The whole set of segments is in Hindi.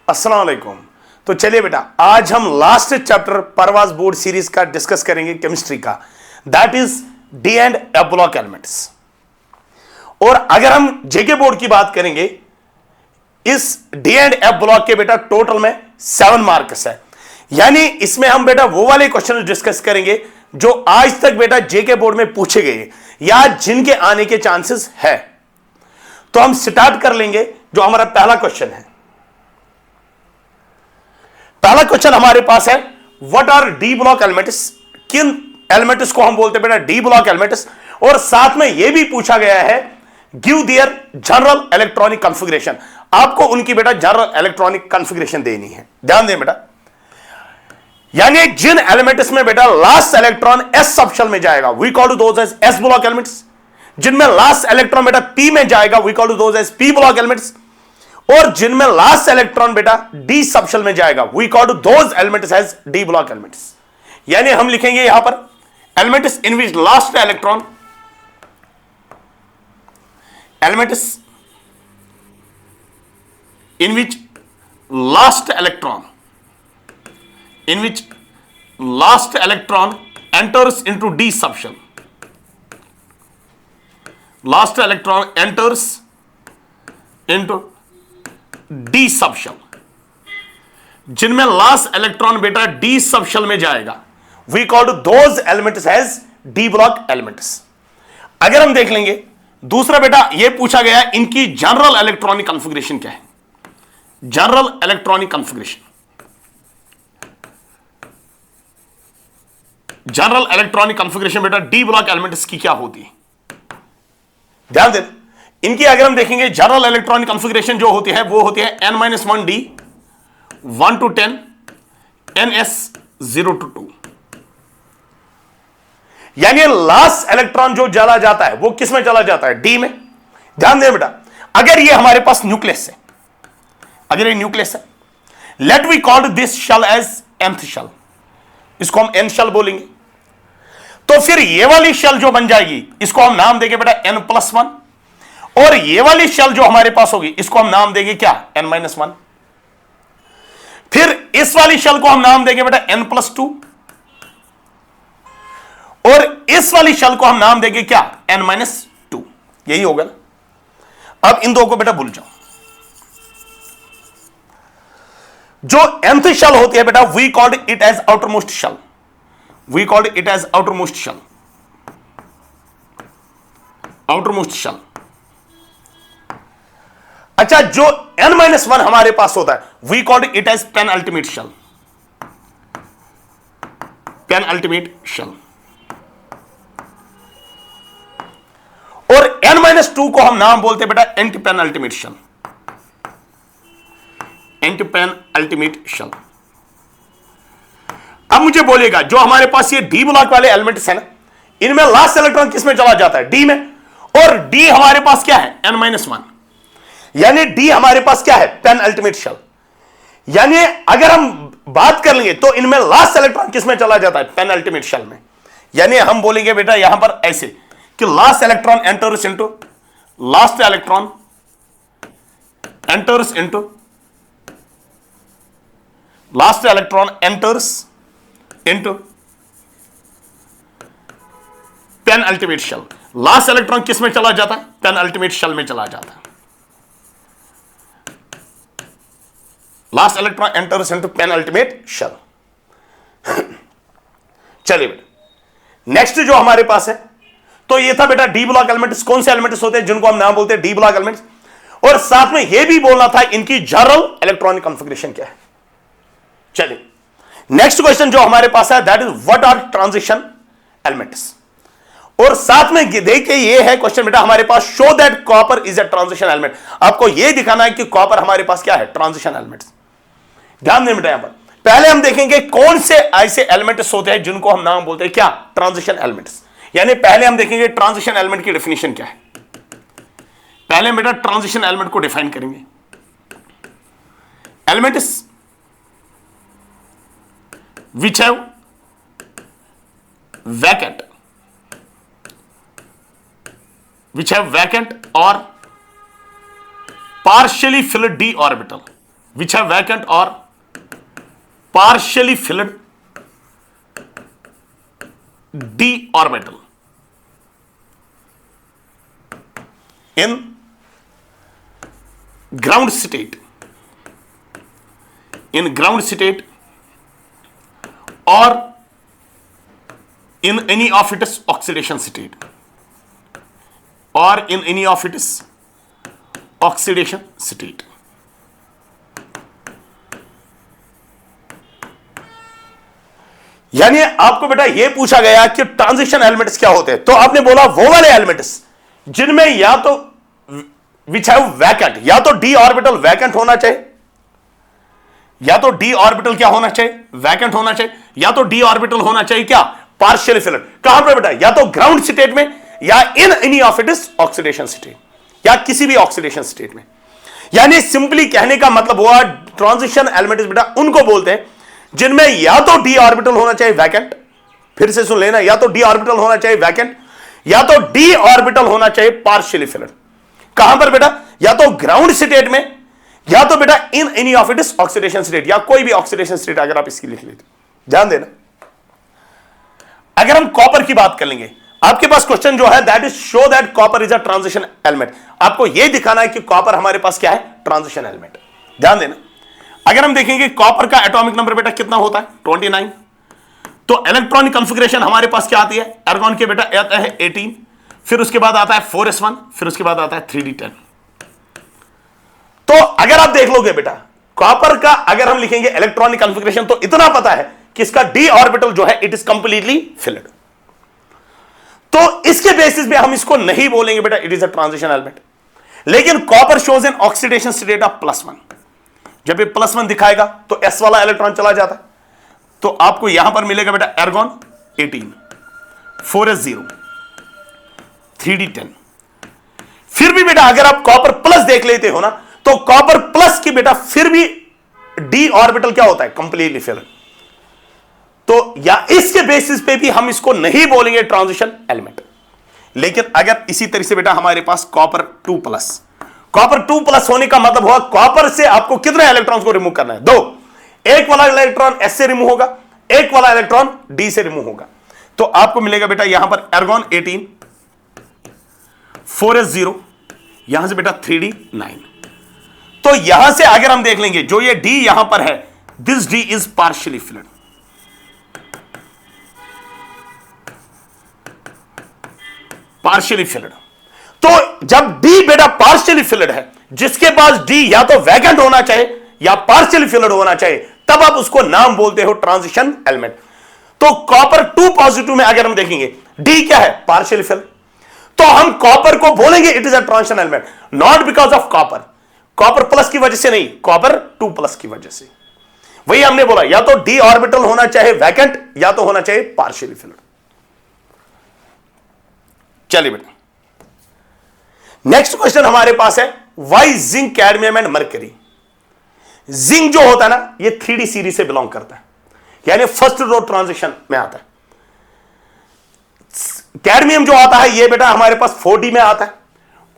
अस्सलाम वालेकुम। तो चलिए बेटा, आज हम लास्ट चैप्टर परवाज बोर्ड सीरीज का डिस्कस करेंगे केमिस्ट्री का, that is D and F block elements. और अगर हम जेके बोर्ड की बात करेंगे, इस डी एंड एफ ब्लॉक के बेटा टोटल में 7 मार्क्स है, यानी इसमें हम बेटा वो वाले क्वेश्चन डिस्कस करेंगे जो आज तक बेटा जेके बोर्ड में पूछे गए या जिनके आने के चांसेस है। तो हम स्टार्ट कर लेंगे। जो हमारा पहला क्वेश्चन है, पहला क्वेश्चन हमारे पास है, what R D block elements. किन एलिमेंट्स को हम बोलते हैं बेटा डी ब्लॉक एलिमेंट्स। और साथ में यह भी पूछा गया है, give their general electronic configuration. आपको उनकी बेटा जनरल इलेक्ट्रॉनिक कॉन्फ़िगरेशन देनी है, ध्यान दें बेटा। यानी जिन एलिमेंट्स में बेटा last electron S sub shell में जाएगा, we call to those as S block elements. जिनमें लास्ट इलेक्ट्रॉन बेटा पी में जाएगा, we call to those as P block elements. और जिनमें लास्ट इलेक्ट्रॉन बेटा डी सब शेल में जाएगा, we call to those elements as D block elements. यानी हम लिखेंगे यहां पर elements in which last electron, elements in which last electron, in which last electron enters into d subshell. Last electron enters into d subshell. जिनमें लास्ट इलेक्ट्रॉन बेटा d सबशेल में जाएगा, we call those elements as d block elements. अगर हम देख लेंगे दूसरा बेटा, यह पूछा गया इनकी जनरल इलेक्ट्रॉनिक कॉन्फ़िगरेशन क्या है। General electronic configuration, general electronic configuration बेटा डी ब्लॉक एलिमेंट्स की क्या होती है, ध्यान देना। इनकी अगर हम देखेंगे जनरल इलेक्ट्रॉनिक कॉन्फ़िगरेशन जो होती है वो होती है n-1d 1 to 10 ns 0 to 2। यानी लास्ट इलेक्ट्रॉन जो चला जाता है वो किस में चला जाता है, डी में। ध्यान देना बेटा, अगर ये हमारे पास न्यूक्लियस है, अगर ये न्यूक्लियस है, let we call this shell as nth shell, इसको हम n शेल बोलेंगे। तो फिर ये वाली शेल जो बन जाएगी इसको हम नाम देंगे बेटा n+1, और ये वाली शेल जो हमारे पास होगी इसको हम नाम देंगे क्या, n-1। फिर इस वाली शेल को हम नाम देंगे बेटा n+2, और इस वाली शेल को हम नाम देंगे क्या, n-2। यही होगा ना। अब इन दो को बेटा भूल जाओ। जो nth शेल होती है बेटा, we called it as outermost shell, we called it as outermost shell, outermost shell. अच्छा, जो n-1 हमारे पास होता है, we called it as pen ultimate shell, pen ultimate shell. और n-2 को हम नाम बोलते हैं बेटा anti pen ultimate shell, anti pen ultimate shell. अब मुझे बोलेगा जो हमारे पास ये डी ब्लॉक वाले एलिमेंट्स है ना, इनमें लास्ट इलेक्ट्रॉन किस में चला जाता है, डी में। और डी हमारे पास क्या है, n-1, यानी डी हमारे पास क्या है, पेन अल्टीमेट शेल। यानी अगर हम बात कर लेंगे तो इनमें लास्ट इलेक्ट्रॉन किस में चला जाता है, पेन अल्टीमेट शेल में। यानी हम बोलेंगे बेटा यहां पर ऐसे कि last electron enters into, last electron enters into, last electron enters into pen ultimate shell. Last electron किस में चला जाता है, पेन अल्टीमेट शेल में चला जाता है। Last electron enters into pen ultimate shell. चलिए बेटा, नेक्स्ट जो हमारे पास है, तो ये था बेटा डी ब्लॉक एलिमेंट्स। कौन से एलिमेंट्स होते हैं जिनको हम नाम बोलते हैं डी ब्लॉक एलिमेंट्स। और साथ में यह भी बोलना था इनकी जनरल इलेक्ट्रॉनिक कॉन्फ़िगरेशन क्या है। चलिए नेक्स्ट क्वेश्चन जो हमारे पास है, that is what are transition elements. और साथ में देखिए ये है क्वेश्चन बेटा हमारे पास, show that copper is a transition element. आपको यह दिखाना है कि कॉपर हमारे पास क्या है, ट्रांजिशन एलिमेंट्स। ध्यान दें बेटा, यहां पर पहले हम देखेंगे कौन से ऐसे एलिमेंट्स होते हैं जिनको हम नाम बोलते हैं क्या, ट्रांजिशन एलिमेंट्स। यानी पहले हम देखेंगे ट्रांजिशन एलिमेंट की डेफिनेशन क्या है। पहले बेटा ट्रांजिशन एलिमेंट को डिफाइन करेंगे, elements which have vacant, which have vacant or partially filled d orbital, which have vacant or partially filled d orbital in ground state, or in any of its oxidation state, यानी आपको बेटा यह पूछा गया कि ट्रांजिशन एलिमेंट्स क्या होते हैं, तो आपने बोला वो वाले एलिमेंट्स जिनमें या तो विच हैव वैकेंट, या तो डी ऑर्बिटल वैकेंट होना चाहिए, या तो डी ऑर्बिटल क्या होना चाहिए, वैकेंट होना चाहिए, या तो डी ऑर्बिटल होना चाहिए क्या, पार्शियली फिल्ड। कहां पर बेटा, या तो ग्राउंड स्टेट में, या in any of its oxidation state, या किसी भी ऑक्सीडेशन स्टेट में। यानी सिंपली कहने का मतलब हुआ ट्रांजिशन एलिमेंट्स बेटा उनको बोलते हैं जिनमें या तो डी ऑर्बिटल होना चाहिए वैकेंट, फिर से सुन लेना, या तो डी ऑर्बिटल होना चाहिए वैकेंट, या तो डी ऑर्बिटल होना चाहिए पार्शियली फिल्ड। कहां पर बेटा, या तो ग्राउंड स्टेट में, या तो बेटा in any of its oxidation state, या कोई भी ऑक्सीडेशन स्टेट अगर आप इसकी लिख लेते। ध्यान देना, अगर हम कॉपर की बात कर लेंगे, आपके पास क्वेश्चन जो है that is show that copper is a transition element, आपको यह दिखाना है कि कॉपर हमारे पास क्या है, ट्रांजिशन एलिमेंट। ध्यान देना, अगर हम देखेंगे कॉपर का एटॉमिक नंबर बेटा कितना होता है, 29, तो इलेक्ट्रॉनिक कॉन्फ़िगरेशन हमारे पास क्या आती है, आर्गॉन के बेटा आता है 18, फिर उसके बाद आता है 4s1, फिर उसके बाद आता है 3d10। तो अगर आप देख लोगे बेटा कॉपर का अगर हम लिखेंगे इलेक्ट्रॉनिक कॉन्फ़िगरेशन, तो इतना पता है कि इसका डी ऑर्बिटल जो है इट इज कंप्लीटली फिल्ड। तो इसके बेसिस पे हम इसको नहीं बोलेंगे बेटा it is a transition element. लेकिन copper shows an oxidation state of +1, जब ये +1 दिखाएगा तो s वाला इलेक्ट्रॉन चला जाता है, तो आपको यहां पर मिलेगा बेटा आर्गॉन 18, 4s0, 3d10। फिर भी बेटा अगर आप कॉपर प्लस देख लेते हो ना, तो कॉपर प्लस की बेटा फिर भी डी ऑर्बिटल क्या होता है, कंप्लीटली फिल्ड। तो या इसके बेसिस पे भी हम इसको नहीं बोलेंगे ट्रांजिशन एलिमेंट। लेकिन अगर इसी तरह से बेटा हमारे पास कॉपर 2+ होने का मतलब हुआ कॉपर से आपको कितने इलेक्ट्रॉन्स को रिमूव करना है, 2। एक वाला इलेक्ट्रॉन S से रिमूव होगा, एक वाला इलेक्ट्रॉन D से रिमूव होगा, तो आपको मिलेगा बेटा यहां पर आर्गॉन 18, 4s0, यहां से बेटा 3d9। तो यहां से अगर हम देख लेंगे जो ये D यहां पर है, this D is partially field. Partially field, तो जब D बेटा पार्शियली फिल्ड है, जिसके पास D या तो वैकेंट होना चाहिए या पार्शियली फिल्ड होना चाहिए, तब आप उसको नाम बोलते हो ट्रांजिशन एलिमेंट। तो कॉपर 2+ में अगर हम देखेंगे D क्या है, पार्शियली फिल्ड, तो हम कॉपर को बोलेंगे it is a transition element, not because of copper plus की वजह से नहीं, कॉपर 2+ की वजह से। वही हमने बोला या तो डी ऑर्बिटल होना चाहिए वैकेंट, या तो होना चाहिए पार्शियली फिल्ड। चलिए बेटा नेक्स्ट क्वेश्चन हमारे पास है, why zinc, cadmium and mercury. Zinc जो होता है ना, ये 3D सीरीज से बिलोंग करता है, यानी फर्स्ट रो ट्रांजिशन में आता है। कैडमियम जो आता है ये बेटा हमारे पास 4D में आता है,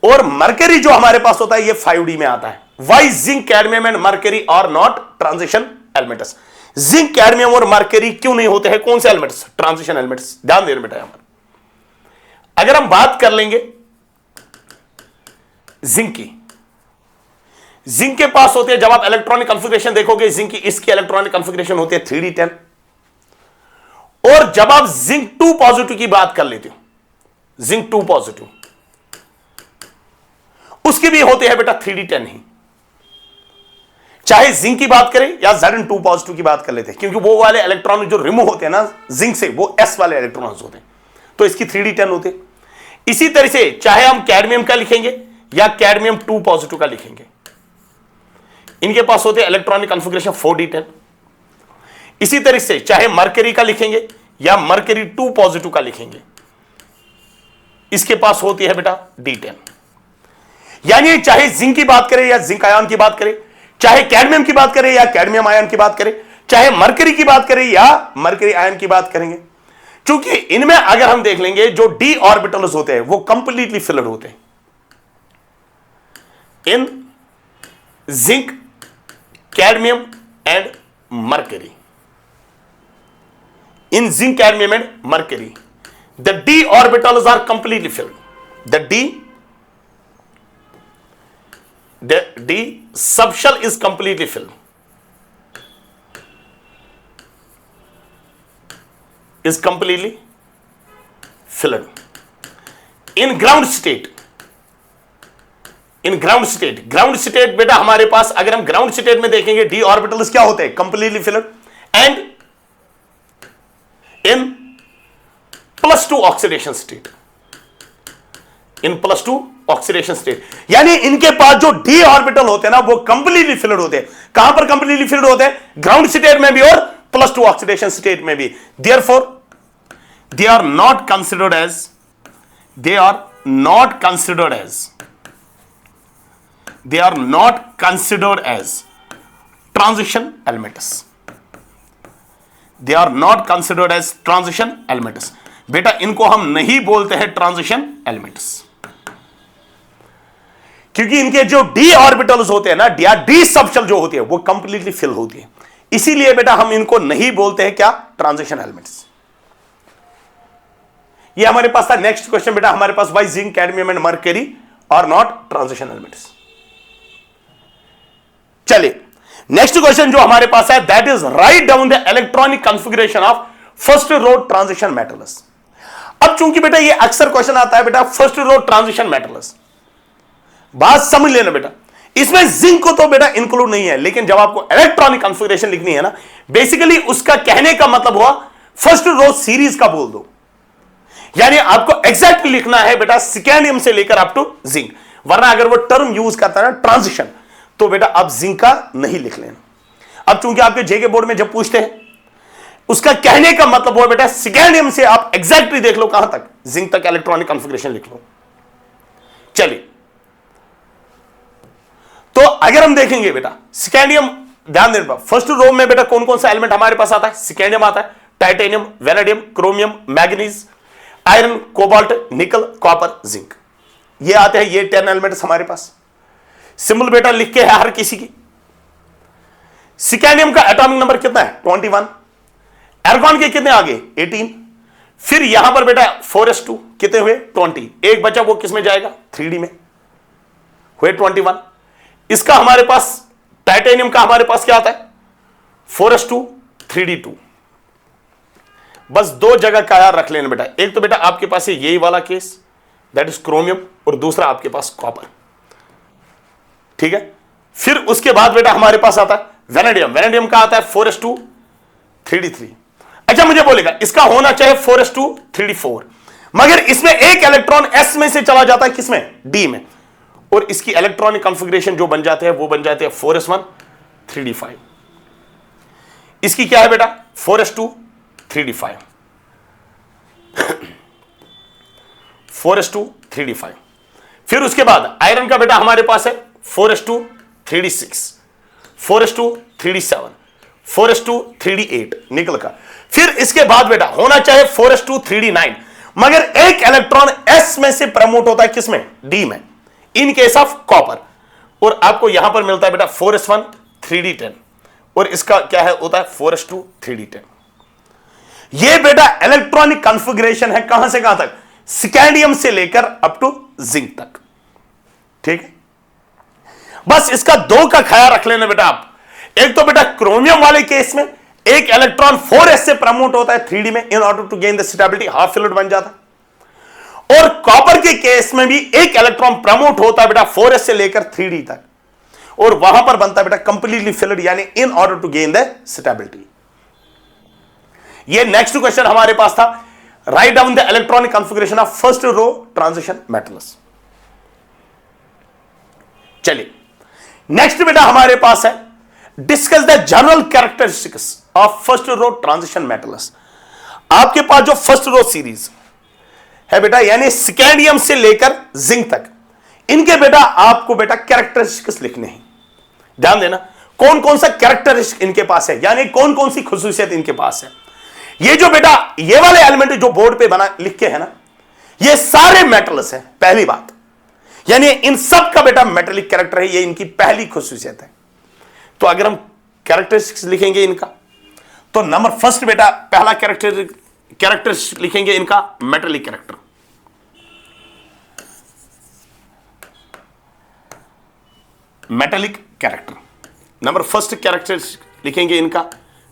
और मरकरी जो हमारे पास होता है ये 5D में आता है। Why zinc, cadmium and mercury are not transition elements. Zinc, cadmium और मरकरी क्यों नहीं होते हैं, कौन से एलिमेंट्स, ट्रांजिशन एलिमेंट्स। ध्यान देना बेटा, यहां पर अगर हम बात कर लेंगे जिंक की, जिंक के पास होते हैं, जब आप इलेक्ट्रॉनिक कॉन्फ़िगरेशन देखोगे जिंक की, इसकी इलेक्ट्रॉनिक कॉन्फ़िगरेशन होती है 3d10। और जब आप जिंक 2+ की बात कर लेते हो, जिंक 2+, उसके भी होते हैं बेटा 3d10 ही। चाहे जिंक की बात करें या Zn2+ की बात कर लेते हैं, क्योंकि वो वाले इलेक्ट्रॉन जो रिमूव होते हैं ना जिंक से, वो s वाले इलेक्ट्रॉन्स होते हैं, तो इसकी 3d10 होते हैं। इसी तरह से चाहे हम कैडमियम का लिखेंगे या कैडमियम 2+ का लिखेंगे, इनके पास होते हैं इलेक्ट्रॉनिक कॉन्फ़िगरेशन 4d10। इसी तरह से चाहे मरकरी का लिखेंगे या मरकरी 2+ का लिखेंगे, इसके पास होती है बेटा d10। यानी चाहे जिंक की बात करें या जिंक आयन की बात करें, चाहे कैडमियम की बात करें या कैडमियम आयन की बात करें, चाहे मरकरी की बात करें या मरकरी आयन की बात करेंगे, क्योंकि इनमें अगर हम देख लेंगे जो डी ऑर्बिटल्स होते हैं वो कंप्लीटली फिल्ड होते हैं। इन zinc cadmium and mercury. In zinc, cadmium and mercury, the d orbitals are completely filled. The d subshell is completely filled. Is completely filled. In ground state, ground state बेटा हमारे पास, अगर हम ग्राउंड स्टेट में देखेंगे, डी ऑर्बिटल्स क्या होते हैं? Completely filled. And in +2 oxidation state, यानी इनके पास जो डी ऑर्बिटल होते हैं ना, वो कंप्लीटली फिल्ड होते हैं. कहां पर कंप्लीटली फिल्ड होते हैं? ग्राउंड स्टेट में भी और +2 ऑक्सीडेशन स्टेट में भी. Therefore they are not considered as transition elements. बेटा इनको हम नहीं बोलते हैं ट्रांजिशन एलिमेंट्स, क्योंकि इनके जो डी ऑर्बिटल्स होते हैं ना, डी सबशेल जो होती है, वो कंप्लीटली फिल होती है. इसीलिए बेटा हम इनको नहीं बोलते हैं क्या? Transition elements. ये हमारे पास था. नेक्स्ट क्वेश्चन बेटा हमारे पास, why zinc, cadmium and mercury are not transition elements. चलिए नेक्स्ट क्वेश्चन जो हमारे पास है, that is right down the electronic configuration of first row transition metals. अब चूंकि बेटा ये अक्सर क्वेश्चन आता है बेटा, फर्स्ट रो ट्रांजिशन मेटल्स, बात समझ लेना बेटा, इसमें जिंक को तो बेटा इंक्लूड नहीं है, लेकिन जब आपको इलेक्ट्रॉनिक कॉन्फ़िगरेशन लिखनी है ना, बेसिकली उसका कहने का मतलब हुआ फर्स्ट रो सीरीज का बोल दो. यानी आपको एग्जैक्टली लिखना है बेटा स्कैंडियम से लेकर अप टू जिंक, वरना अगर वो टर्म यूज करता है ना ट्रांजिशन, तो बेटा आप जिंक का नहीं लिख लेना. अब चूंकि आपके जेके बोर्ड में जब पूछते हैं, उसका कहने का मतलब वो बेटा स्कैंडियम से आप एग्जैक्टली देख लो कहां तक, जिंक तक इलेक्ट्रॉनिक कॉन्फ़िगरेशन लिख लो. चलिए, तो अगर हम देखेंगे बेटा स्कैंडियम, ध्यान देना फर्स्ट रो में बेटा कौन कौन सा एलिमेंट हमारे पास आता है? स्कैंडियम आता है, titanium, vanadium, chromium, manganese, iron, cobalt, nickel, copper, zinc, ये आते हैं. ये 10 एलिमेंट्स हमारे पास. सिंबल बेटा लिख के है हर किसी की. स्कैंडियम का एटॉमिक नंबर कितना है? 21. एर्गॉन के कितने आगे? 18. फिर यहां पर बेटा 4s2 कितने हुए? 20. एक बचा, वो किस में जाएगा? 3d में, हुए 21. इसका हमारे पास टाइटेनियम का हमारे पास क्या आता है? 4s2 3d2. बस दो जगह का यार रख लेना बेटा. एक तो बेटा आपके पास है यही वाला केस, दैट इज क्रोमियम, और दूसरा आपके पास कॉपर. ठीक है. फिर उसके बाद बेटा हमारे पास आता है वेनेडियम. वेनेडियम का आता है 4s2 3d3. अच्छा, मुझे बोलेगा इसका होना चाहिए 4s2 3d4, मगर इसमें एक इलेक्ट्रॉन s में से चला जाता है, किसमें? d में, और इसकी इलेक्ट्रॉनिक कॉन्फ़िगरेशन जो बन जाते हैं वो बन जाते हैं 4s1 3d5. इसकी क्या है बेटा? 4s2 3d5 4s2 3d5. फिर उसके बाद आयरन का बेटा हमारे पास है 4s2 3d6, 4s2 3d7, 4s2 3d8 निकल का. फिर इसके बाद बेटा होना चाहे 4s2 3d9, मगर एक इलेक्ट्रॉन s में से प्रमोट होता है, किसमें? d में, इन केस ऑफ कॉपर. और आपको यहां पर मिलता है बेटा 4s1 3d10, और इसका क्या है? होता है 4s2 3d10. ये बेटा इलेक्ट्रॉनिक कॉन्फ़िगरेशन है कहां से कहां तक? स्कैंडियम से लेकर अप टू जिंक तक. ठीक है. बस इसका दो का ख्याल रख लेना बेटा आप. एक तो बेटा क्रोमियम वाले केस में एक इलेक्ट्रॉन 4s से प्रमोट होता है 3d में, in order to gain the stability, half filled बन जाता है. और कॉपर के केस में भी एक इलेक्ट्रॉन प्रमोट होता है बेटा 4s से लेकर 3d तक, और वहां पर बनता है बेटा कंप्लीटली फिल्ड, यानी in order to gain the stability. ये नेक्स्ट क्वेश्चन हमारे पास था, write down the electronic configuration of first row transition metals. चलिए नेक्स्ट बेटा हमारे पास है, discuss the general characteristics of first row transition metals. आपके पास जो फर्स्ट रो सीरीज है बेटा, यानी स्कैंडियम से लेकर जिंक तक, इनके बेटा आपको बेटा कैरेक्टरिस्टिक्स लिखने हैं. ध्यान देना कौन कौन सा कैरेक्टरिस्टिक इनके पास है, यानी कौन कौन सी खुसूसियत इनके पास है. ये जो बेटा ये वाले एलिमेंट जो बोर्ड पे बना लिख के है ना, ये सारे मेटल्स है, पहली बात, यानी इन सब का बेटा मेटेलिक कैरेक्टर है, ये इनकी पहली खुसूसियत है. तो अगर हम कैरेक्टरिस्टिक्स लिखेंगे इनका, तो नंबर फर्स्ट बेटा पहला कैरेक्टर लिखेंगे इनका metallic character. Metallic character, number first character लिखेंगे इनका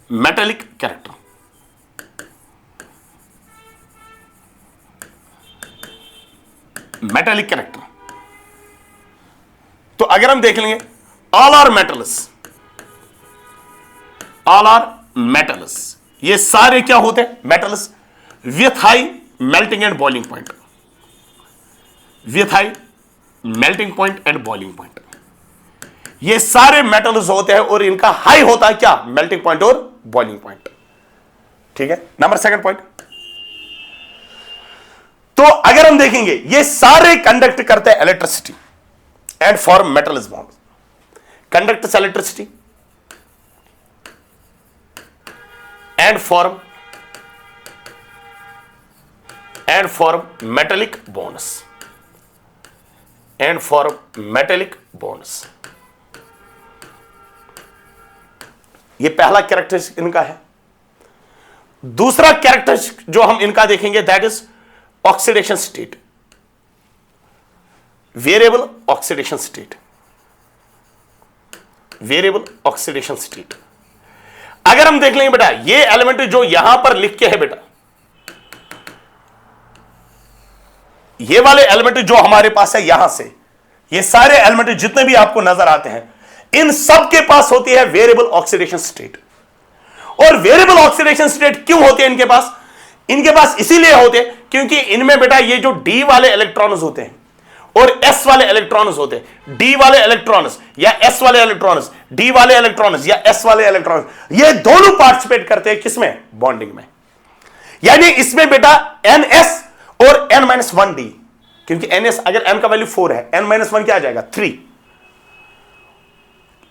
मेटेलिक कैरेक्टर। मेटेलिक कैरेक्टर, तो अगर हम देख लेंगे all are metals, all are metals, ये सारे क्या होते हैं metals with high melting and boiling point, with high melting point and boiling point, ये सारे मेटल्स होते हैं और इनका हाई होता है क्या मेल्टिंग पॉइंट और बॉइलिंग पॉइंट। ठीक है, नंबर सेकंड पॉइंट, तो अगर हम देखेंगे ये सारे कंडक्ट करते हैं electricity and form metals bond, conducts electricity and form metallic bonds, and form metallic bonds. ये पहला कैरेक्टरिस्टिक इनका है। दूसरा कैरेक्टरिस्टिक जो हम इनका देखेंगे that is oxidation state, variable oxidation state, variable oxidation state. अगर हम देख लेंगे बेटा ये एलिमेंट जो यहां पर लिख के है बेटा, ये वाले एलिमेंट जो हमारे पास है यहां से, ये सारे एलिमेंट जितने भी आपको नजर आते हैं इन सब के पास होती है वेरिएबल ऑक्सीडेशन स्टेट। और वेरिएबल ऑक्सीडेशन स्टेट क्यों होती है इनके पास? इनके पास इसीलिए होते हैं क्योंकि इनमें बेटा ये जो डी वाले इलेक्ट्रॉन्स होते हैं और एस वाले इलेक्ट्रॉन्स होते हैं, डी वाले इलेक्ट्रॉन्स या एस वाले इलेक्ट्रॉन्स, डी वाले इलेक्ट्रॉन्स या एस वाले इलेक्ट्रॉन्स, ये दोनों पार्टिसिपेट करते हैं किसमें? बॉन्डिंग में। यानी इसमें बेटा एन एस और एन माइनस वन डी, क्योंकि एन एस अगर एन का वैल्यू 4 है, एन माइनस वन क्या आ जाएगा 3,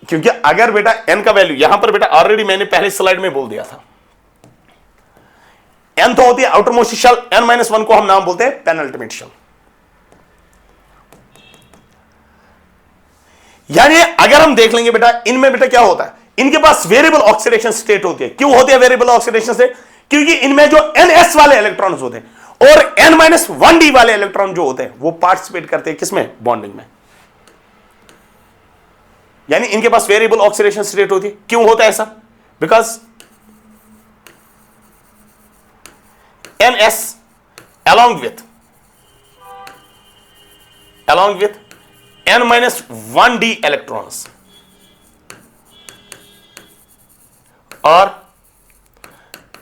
क्योंकि अगर बेटा एन का वैल्यू यहां पर बेटा ऑलरेडी मैंने पहले स्लाइड में बोल दिया था, एन तो होती है outermost shell, n minus one को हम नाम बोलते हैं पेनल्टीमेट शेल। यानी अगर हम देख लेंगे बेटा इनमें बेटा क्या होता है, इनके पास वेरिएबल ऑक्सीडेशन स्टेट होती है। क्यों होती है वेरिएबल ऑक्सीडेशन स्टेट? क्योंकि इनमें जो एन एस वाले इलेक्ट्रॉन्स होते हैं और एन माइनस वन डी वाले इलेक्ट्रॉन जो होते हैं वो पार्टिसिपेट करते हैं किसमें? बॉन्डिंग में। यानी इनके पास वेरिएबल ऑक्सीडेशन स्टेट होती है। क्यों होता है ऐसा? Because n s along with n minus 1d electrons are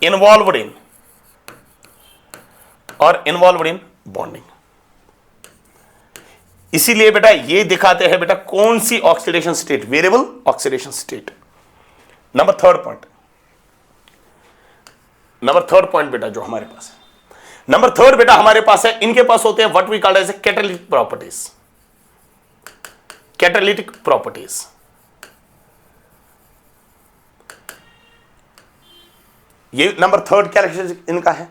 involved in bonding। इसीलिए बेटा ये दिखाते हैं बेटा कौन सी oxidation state? Variable oxidation state. Number third point बेटा जो हमारे पास है, नंबर थर्ड बेटा हमारे पास है, इनके पास होते हैं what we called as catalytic properties. Catalytic properties, ये नंबर थर्ड कैरेक्टरिस्टिक इनका है।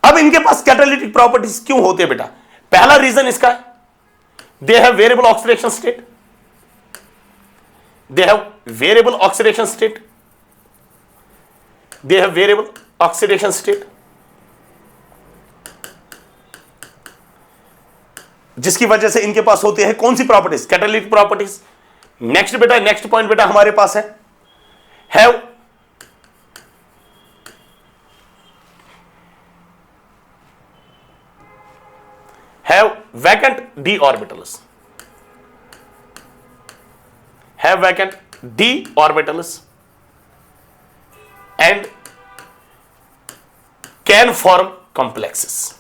अब इनके पास कैटालिटिक प्रॉपर्टीज क्यों होते हैं बेटा? पहला रीजन इसका है they have variable oxidation state, they have variable oxidation state, they have variable oxidation state, जिसकी वजह से इनके पास होती है कौन सी प्रॉपर्टीज? Catalytic properties. नेक्स्ट बेटा, नेक्स्ट पॉइंट बेटा हमारे पास है have vacant D orbitals, have vacant D orbitals and can form complexes,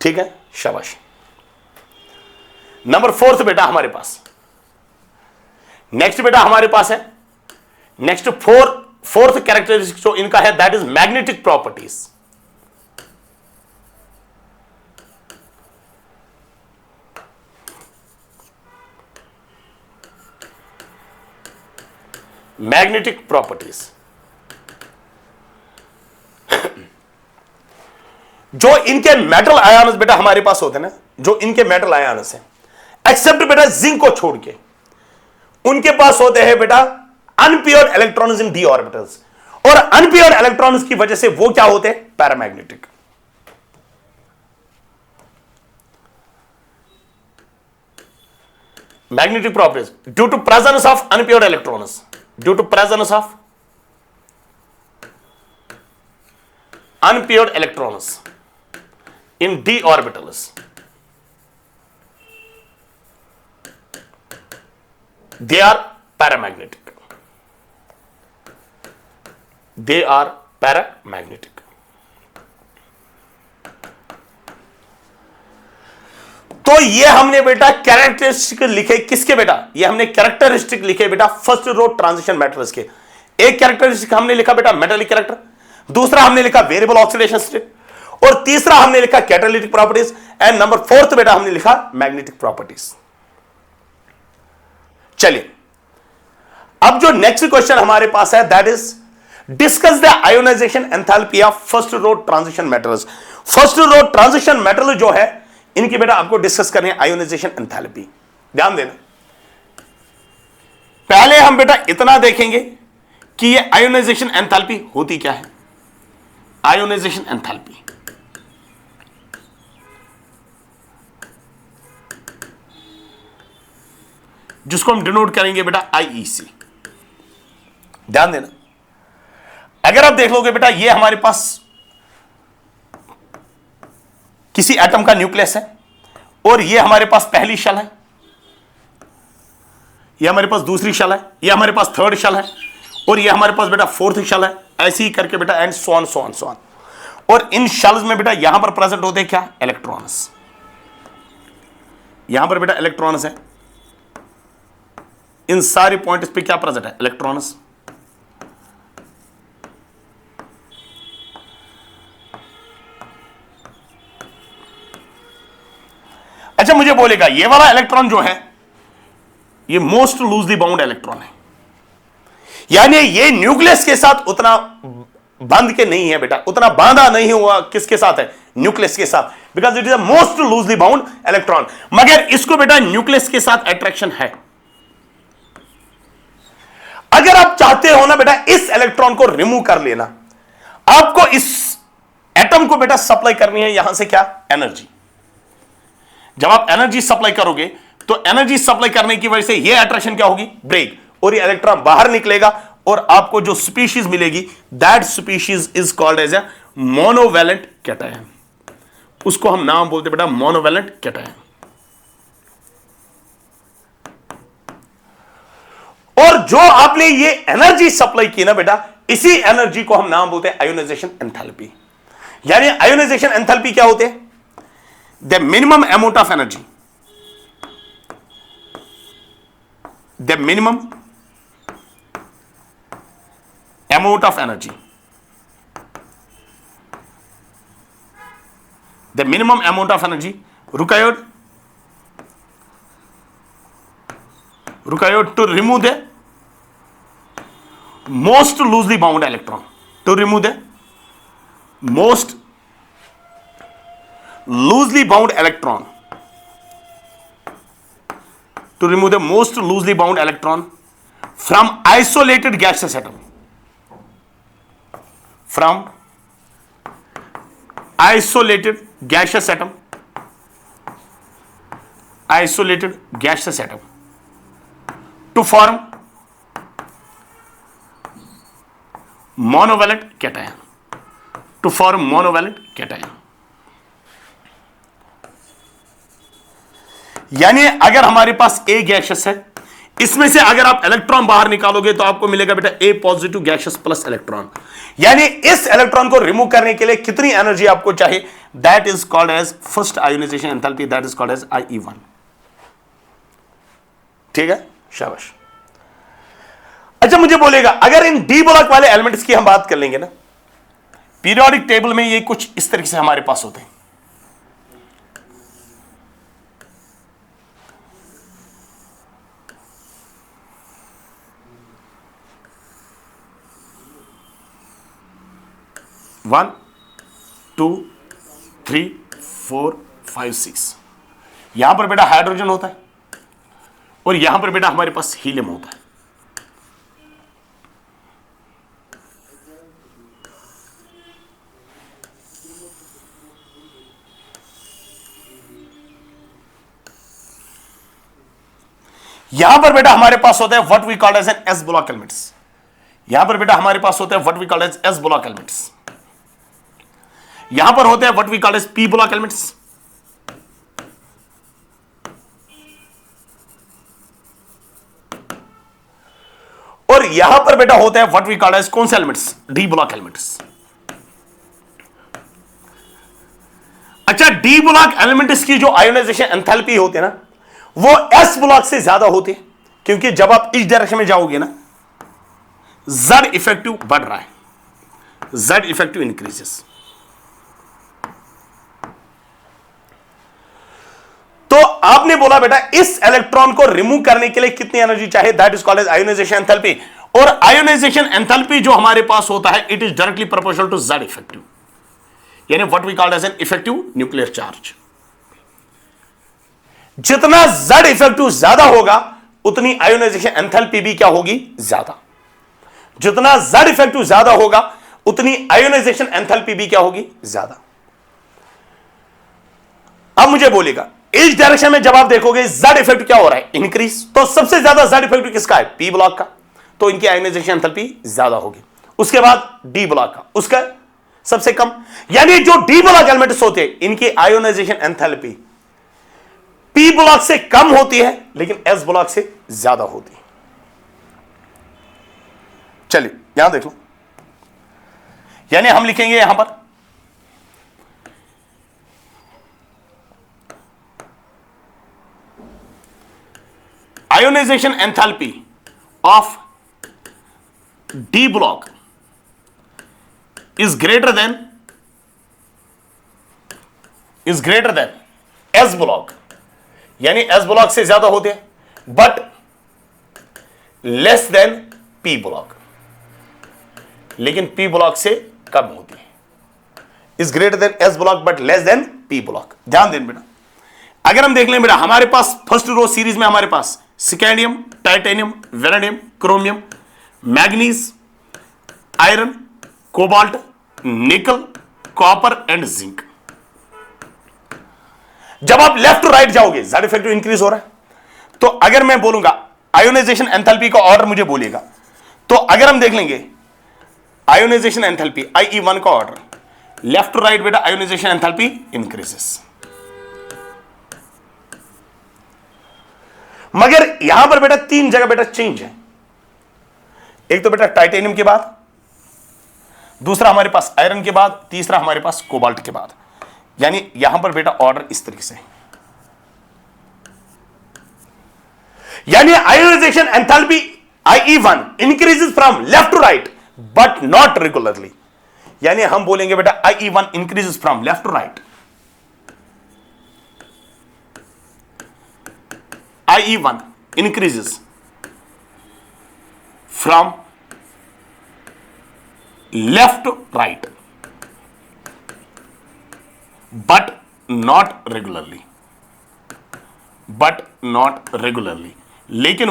ठीक है, शाबाश। नंबर फोर्थ बेटा हमारे पास, नेक्स्ट बेटा हमारे पास है, नेक्स्ट फोर्थ कैरेक्टरिस्टिक जो इनका है that is magnetic properties. Magnetic properties जो इनके मेटल आयन्स बेटा हमारे पास होते हैं ना, जो इनके मेटल आयन्स हैं, एक्सेप्ट बेटा जिंक को छोड़ के, उनके पास होते हैं बेटा unpaired electrons in D orbitals, और अनपेयर्ड इलेक्ट्रॉन्स की वजह से वो क्या होते हैं? Paramagnetic. Magnetic properties due to presence of unpaired electrons, due to presence of unpaired electrons in d orbitals, they are paramagnetic, they are paramagnetic। तो ये हमने बेटा कैरेक्टरिस्टिक लिखे, किसके बेटा? ये हमने कैरेक्टरिस्टिक लिखे बेटा फर्स्ट रो ट्रांजिशन मेटल्स के। एक कैरेक्टरिस्टिक हमने लिखा बेटा मेटालिक कैरेक्टर, दूसरा हमने लिखा वेरिएबल ऑक्सीडेशन स्टेट, और तीसरा हमने लिखा catalytic properties, and number fourth बेटा हमने लिखा मैग्नेटिक प्रॉपर्टीज। चलिए अब जो नेक्स्ट क्वेश्चन हमारे पास है that is discuss the ionisation enthalpy of first row transition metals. First row transition metal जो है इनकी बेटा आपको डिस्कस करनी है आयोनाइजेशन एंथैल्पी। ध्यान देना, पहले हम बेटा इतना देखेंगे कि ये आयोनाइजेशन एंथैल्पी होती क्या है। आयोनाइजेशन एंथैल्पी जिसको हम डिनोट करेंगे बेटा आईईसी। ध्यान देना, अगर आप देख लोगे बेटा ये हमारे पास किसी एटम का न्यूक्लियस है, और ये हमारे पास पहली शेल है, ये हमारे पास दूसरी शेल है, ये हमारे पास थर्ड शेल है, और ये हमारे पास बेटा फोर्थ शेल है, ऐसे ही करके बेटा एंड सो ऑन। और इन शेल्स में बेटा यहां पर प्रेजेंट होते हैं क्या? इलेक्ट्रॉन्स। यहां पर बेटा इलेक्ट्रॉन्स है, इन सारे पॉइंट्स पे क्या प्रेजेंट है? इलेक्ट्रॉन्स। अच्छा मुझे बोलेगा ये वाला इलेक्ट्रॉन जो है ये मोस्ट लूजली बाउंड इलेक्ट्रॉन है, यानी ये न्यूक्लियस के साथ उतना बंध के नहीं है बेटा, उतना बांधा नहीं हुआ किसके साथ है? न्यूक्लियस के साथ, because it is a most loosely bound electron. मगर इसको बेटा न्यूक्लियस के साथ अट्रैक्शन है। अगर आप चाहते हो ना बेटा इस इलेक्ट्रॉन को रिमूव कर लेना, आपको इस एटम को बेटा सप्लाई करनी है यहां से क्या? एनर्जी। जब आप एनर्जी सप्लाई करोगे तो एनर्जी सप्लाई करने की वजह से यह अट्रैक्शन क्या होगी? ब्रेक, और ये इलेक्ट्रॉन बाहर निकलेगा, और आपको जो स्पीशीज मिलेगी that species is called as a monovalent cation. उसको हम नाम बोलते बेटा मोनोवैलेंट कैटायन। और जो आपने ये एनर्जी सप्लाई की ना बेटा, इसी एनर्जी को हम नाम बोलते हैं आयोनाइजेशन एंथैल्पी। यानी आयोनाइजेशन एंथैल्पी क्या होते हैं? The minimum amount of energy, the minimum amount of energy, the minimum amount of energy required to remove the most loosely bound electron, to remove the most loosely bound electron, to remove the most loosely bound electron from isolated gaseous atom, from isolated gaseous atom, isolated gaseous atom to form monovalent cation, to form monovalent cation। यानी अगर हमारे पास ए गैसेस है, इसमें से अगर आप इलेक्ट्रॉन बाहर निकालोगे तो आपको मिलेगा बेटा ए पॉजिटिव गैसेस प्लस इलेक्ट्रॉन। यानी इस इलेक्ट्रॉन को रिमूव करने के लिए कितनी एनर्जी आपको चाहिए? That is called as first ionisation enthalpy, that is called as IE1। ठीक है, शाबाश। अच्छा मुझे बोलेगा अगर इन डी ब्लॉक वाले एलिमेंट्स की हम बात कर लेंगे ना, पीरियोडिक टेबल में ये कुछ इस तरीके से हमारे पास होते हैं। वन 2 3 4 5 6 यहां पर बेटा हाइड्रोजन होता है और यहां पर बेटा हमारे पास हीलियम होता है। यहां पर बेटा हमारे पास होता है what we called as an S block elements. यहां पर बेटा हमारे पास होते हैं what we called as S block elements. यहां पर होते हैं what we called as P block elements. और यहां पर बेटा होते हैं व्हाट वी कॉल्ड एज कौन से एलिमेंट्स? D block elements. अच्छा, डी ब्लॉक एलिमेंट्स की जो आयोनाइजेशन एंथैल्पी होती है ना, वो एस ब्लॉक से ज्यादा होती है, क्योंकि जब आप इस डायरेक्शन में जाओगे ना, जेड इफेक्टिव बढ़ रहा है, जेड इफेक्टिव इंक्रीजेस। तो आपने बोला बेटा इस इलेक्ट्रॉन को रिमूव करने के लिए कितनी एनर्जी चाहिए? That is called as ionization enthalpy. और आयोनाइजेशन एंथैल्पी जो हमारे पास होता है, it is directly proportional to Z effective, यानी what we called as an effective nuclear charge. जितना जेड इफेक्टिव ज्यादा होगा उतनी आयोनाइजेशन एंथैल्पी भी क्या होगी? ज्यादा। जितना जेड इफेक्टिव ज्यादा होगा उतनी आयोनाइजेशन एंथैल्पी भी क्या होगी? ज्यादा। अब मुझे बोलेगा इस डायरेक्शन में जब आप देखोगे जेड इफेक्टिव क्या हो रहा है? इंक्रीज। तो सबसे ज्यादा जेड इफेक्टिव किसका है? पी ब्लॉक का, तो इनकी आयोनाइजेशन एंथैल्पी ज्यादा होगी। उसके बाद डी ब्लॉक का, उसका सबसे कम। यानी जो डी ब्लॉक एलिमेंट्स होते हैं इनकी आयोनाइजेशन एंथैल्पी पी ब्लॉक से कम होती है, लेकिन एस ब्लॉक से ज्यादा होती है। चलिए यहां देख लो, यानी हम लिखेंगे यहां पर ionisation enthalpy of D block is greater than S block, यानी S ब्लॉक से ज्यादा होते हैं, but less than P block, लेकिन P ब्लॉक से कम होती है। Is greater than S block but less than P block. ध्यान दें बेटा, अगर हम देख लें बेटा, हमारे पास फर्स्ट रो सीरीज में हमारे पास scandium, titanium, vanadium, chromium, manganese, iron, cobalt, nickel, copper and zinc. जब आप लेफ्ट टू राइट जाओगे जेड इफेक्टिव इंक्रीज हो रहा है। तो अगर मैं बोलूंगा आयोनाइजेशन एंथैल्पी का ऑर्डर मुझे बोलेगा, तो अगर हम देख लेंगे आयोनाइजेशन एंथैल्पी IE1 का ऑर्डर, लेफ्ट टू राइट बेटा आयोनाइजेशन एंथैल्पी इंक्रीजेस। मगर यहां पर बेटा तीन जगह बेटा चेंज है। एक तो बेटा टाइटेनियम के बाद, दूसरा हमारे पास आयरन के बाद, तीसरा हमारे पास कोबाल्ट के बाद। यानी यहां पर बेटा ऑर्डर इस तरीके से, यानी ionisation enthalpy IE1 increases from left to right but not regularly. यानी हम बोलेंगे बेटा IE1 increases from left to right, IE1 increases from left to right but not regularly, लेकिन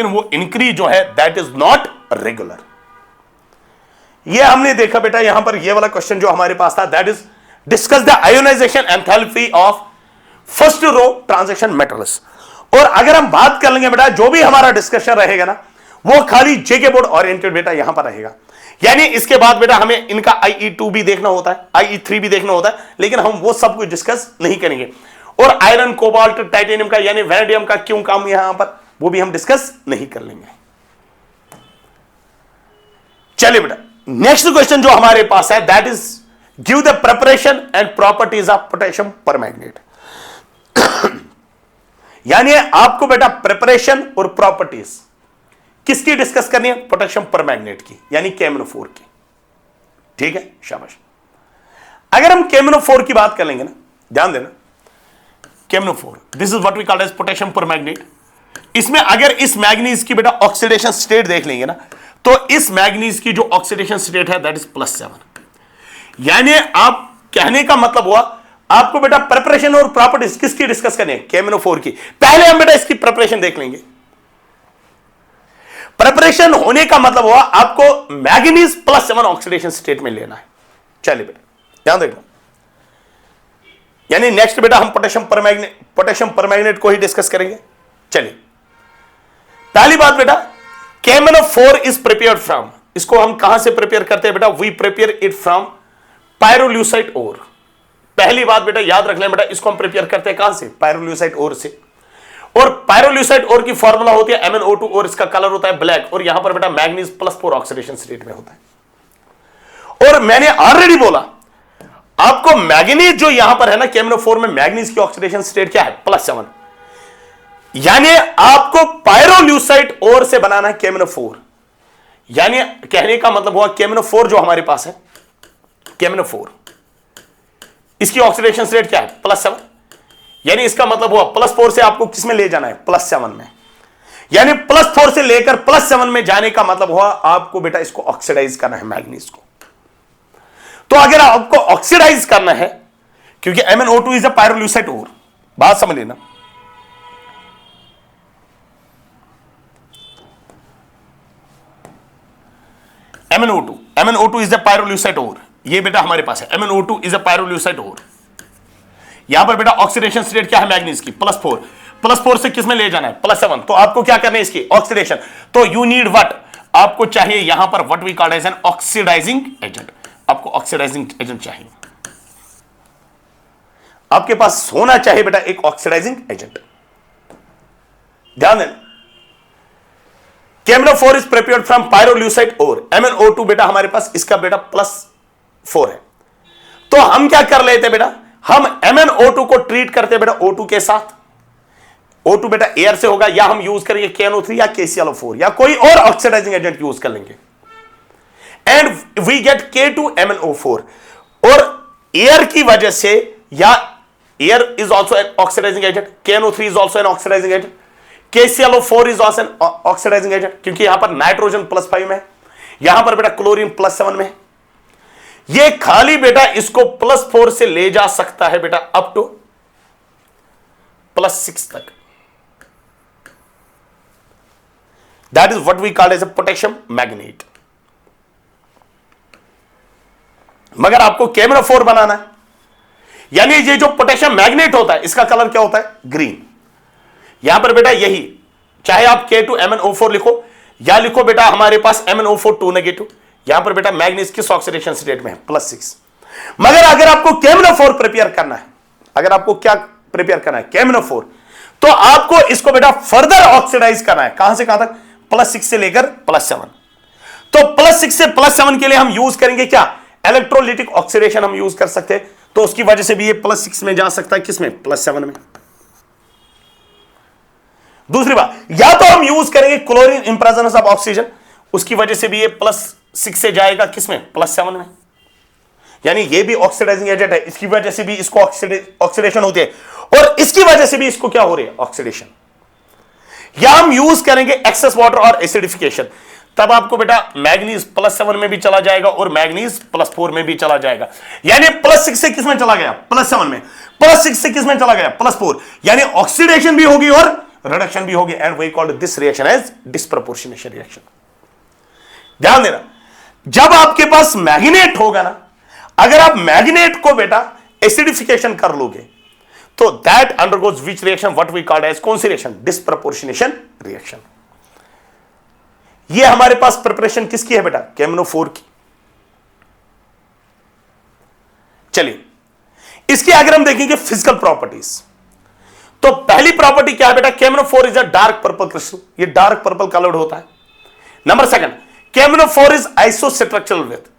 वो इंक्रीज जो है दैट इज नॉट रेगुलर। ये हमने देखा बेटा यहां पर, ये वाला क्वेश्चन जो हमारे पास था, that is discuss the ionisation enthalpy of first row transaction metals. और अगर हम बात कर लेंगे बेटा, जो भी हमारा डिस्कशन रहेगा ना, वो खाली जेके बोर्ड ओरिएंटेड बेटा यहां पर रहेगा। यानी इसके बाद बेटा हमें इनका IE2 भी देखना होता है, IE3 भी देखना होता है, लेकिन हम वो सब कुछ डिस्कस नहीं करेंगे। और आयरन, कोबाल्ट, टाइटेनियम का यानी वेनेडियम का क्यों काम यहां पर, वो भी हम डिस्कस नहीं कर लेंगे। चलिए बेटा नेक्स्ट क्वेश्चन जो हमारे पास है, that is give the preparation and properties of potassium permanganate. यानी आपको बेटा प्रिपरेशन और प्रॉपर्टीज किसकी डिस्कस करनी है? पोटेशियम परमैंगनेट की, यानी KMnO4 की। ठीक है, शाबाश। अगर हम KMnO4 की बात कर लेंगे ना, ध्यान देना, KMnO4 this is what we called as potassium permanganate. इसमें अगर इस मैग्नीज की बेटा ऑक्सीडेशन स्टेट देख लेंगे ना, तो इस मैग्नीज की जो ऑक्सीडेशन स्टेट है दैट इज +7। यानी आप कहने का मतलब हुआ, आपको बेटा प्रिपरेशन और प्रॉपर्टीज किसकी डिस्कस करनी है? KMnO4 की। पहले हम बेटा इसकी प्रिपरेशन देख लेंगे। प्रिपरेशन होने का मतलब हुआ आपको मैग्नीज +7 ऑक्सीडेशन स्टेट में लेना है। चलिए बेटा ध्यान देखना, यानी नेक्स्ट बेटा हम पोटेशियम परमैंगनेट को ही डिस्कस करेंगे। चलिए पहली बात बेटा, KMnO4 इज प्रिपेयर्ड फ्रॉम, इसको हम कहां से प्रिपेयर करते हैं बेटा? We prepare it from pyrolusite ओर। पहली बात बेटा याद रख लें बेटा, इसको हम प्रिपेयर करते हैं कहां से? पायरोल्यूसाइट ओर से। और पायरोल्यूसाइट ओर की फॉर्मूला होती है MnO2 और इसका कलर होता है ब्लैक, और यहां पर बेटा मैग्नीज +4 ऑक्सीडेशन स्टेट में होता है। और मैंने ऑलरेडी बोला आपको मैग्नीज जो यहां पर है ना KMnO4 में, मैग्नीज की ऑक्सीडेशन स्टेट क्या है? +7। यानी आपको पायरोल्यूसाइट ओर से बनाना है KMnO4। यानी कहने का मतलब हुआ KMnO4 जो हमारे पास है, KMnO4 इसकी ऑक्सीडेशन स्टेट क्या है? +7। यानी इसका मतलब हुआ +4 से आपको किस में ले जाना है? +7 में। यानी +4 से लेकर +7 में जाने का मतलब हुआ आपको बेटा इसको ऑक्सीडाइज करना है मैग्नीज को। तो अगर आपको ऑक्सीडाइज करना है, क्योंकि MnO2 इज अ पायरोल्यूसाइट ओर, बात समझ लेना। MnO2 इज अ पायरोल्यूसाइट ओर, ये बेटा हमारे पास है MnO2 इज अ पायरोल्यूसाइट ओर। यहां पर बेटा ऑक्सीडेशन स्टेट क्या है मैग्नीज की? +4। +4 से किस में ले जाना है? +7। तो आपको क्या करना है इसकी? ऑक्सीडेशन। तो यू नीड व्हाट? आपको चाहिए यहां पर what we called as an oxidising agent. आपको ऑक्सीडाइजिंग एजेंट चाहिए, आपके पास होना चाहिए बेटा एक ऑक्सीडाइजिंग एजेंट। ध्यान देना, KMnO4 is prepared from pyrolusite ore. MnO2 बेटा हमारे पास इसका बेटा +4 है। तो हम क्या कर लेते बेटा, हम MnO2 को ट्रीट करते बेटा O2 के साथ। O2 बेटा एयर से होगा, या हम यूज करेंगे KNO3 या KClO4 या कोई और ऑक्सीडाइजिंग एजेंट यूज कर लेंगे, एंड वी गेट K2MnO4। और एयर की वजह से, या air is also an oxidising agent, KNO3 is also an oxidising agent, KClO4 is also an oxidising agent, क्योंकि यहां पर नाइट्रोजन +5 में है, यहां पर बेटा क्लोरीन +7 में है। ये खाली बेटा इसको +4 से ले जा सकता है बेटा अप टू +6 तक। That is what we called as a potassium magnet. मगर आपको KMnO4 बनाना है, यानी ये जो पोटेशियम मैग्नेट होता है इसका कलर क्या होता है? ग्रीन। यहां पर बेटा यही, चाहे आप K2MnO4 लिखो या लिखो बेटा हमारे पास MnO4 2 नेगेटिव, यहां पर बेटा मैग्नीज किस ऑक्सीडेशन स्टेट में है? +6। मगर अगर आपको KMnO4 प्रिपेयर करना है, अगर आपको क्या प्रिपेयर करना है? KMnO4, तो आपको इसको बेटा फर्दर ऑक्सीडाइज करना है। कहां से कहां तक? +6 से लेकर +7। तो +6 से +7 के लिए हम यूज करेंगे क्या? इलेक्ट्रोलिटिक ऑक्सीडेशन हम यूज कर सकते हैं, तो उसकी वजह से भी ये +6 में जा सकता है, किसमें? +7 में। दूसरी बात, या तो हम यूज करेंगे क्लोरीन इंप्रेजेंस ऑफ ऑक्सीजन, उसकी वजह से भी ये +6 से जाएगा किसमें? +7 में। यानी ये भी ऑक्सीडाइजिंग एजेंट है, इसकी वजह से भी इसको ऑक्सीडेशन होती है, और इसकी वजह से भी इसको क्या हो रही है? ऑक्सीडेशन। या हम यूज करेंगे एक्सेस वाटर और एसिडिफिकेशन, तब आपको बेटा मैग्नीज +7 में भी चला जाएगा और मैग्नीज +4 में भी चला जाएगा। यानी +6 से किस में चला गया? +7 में। +6 से किस में चला गया? +4। यानी ऑक्सीडेशन भी होगी और रिडक्शन भी होगी, and we called this reaction as disproportionation reaction. ध्यान देना, जब आपके पास मैग्नेट होगा ना, अगर आप मैग्नेट को बेटा एसिडिफिकेशन कर लोगे, तो that undergoes which reaction? What we called as कौन सी रिएक्शन? Disproportionation reaction. ये हमारे पास प्रिपरेशन किसकी है बेटा? KMnO4 की। चलिए इसकी अगर हम देखेंगे फिजिकल प्रॉपर्टीज, तो पहली प्रॉपर्टी क्या है बेटा? KMnO4 is a dark purple crystal, ये डार्क पर्पल कलर्ड होता है। Number second, KMnO4 is isostructural with,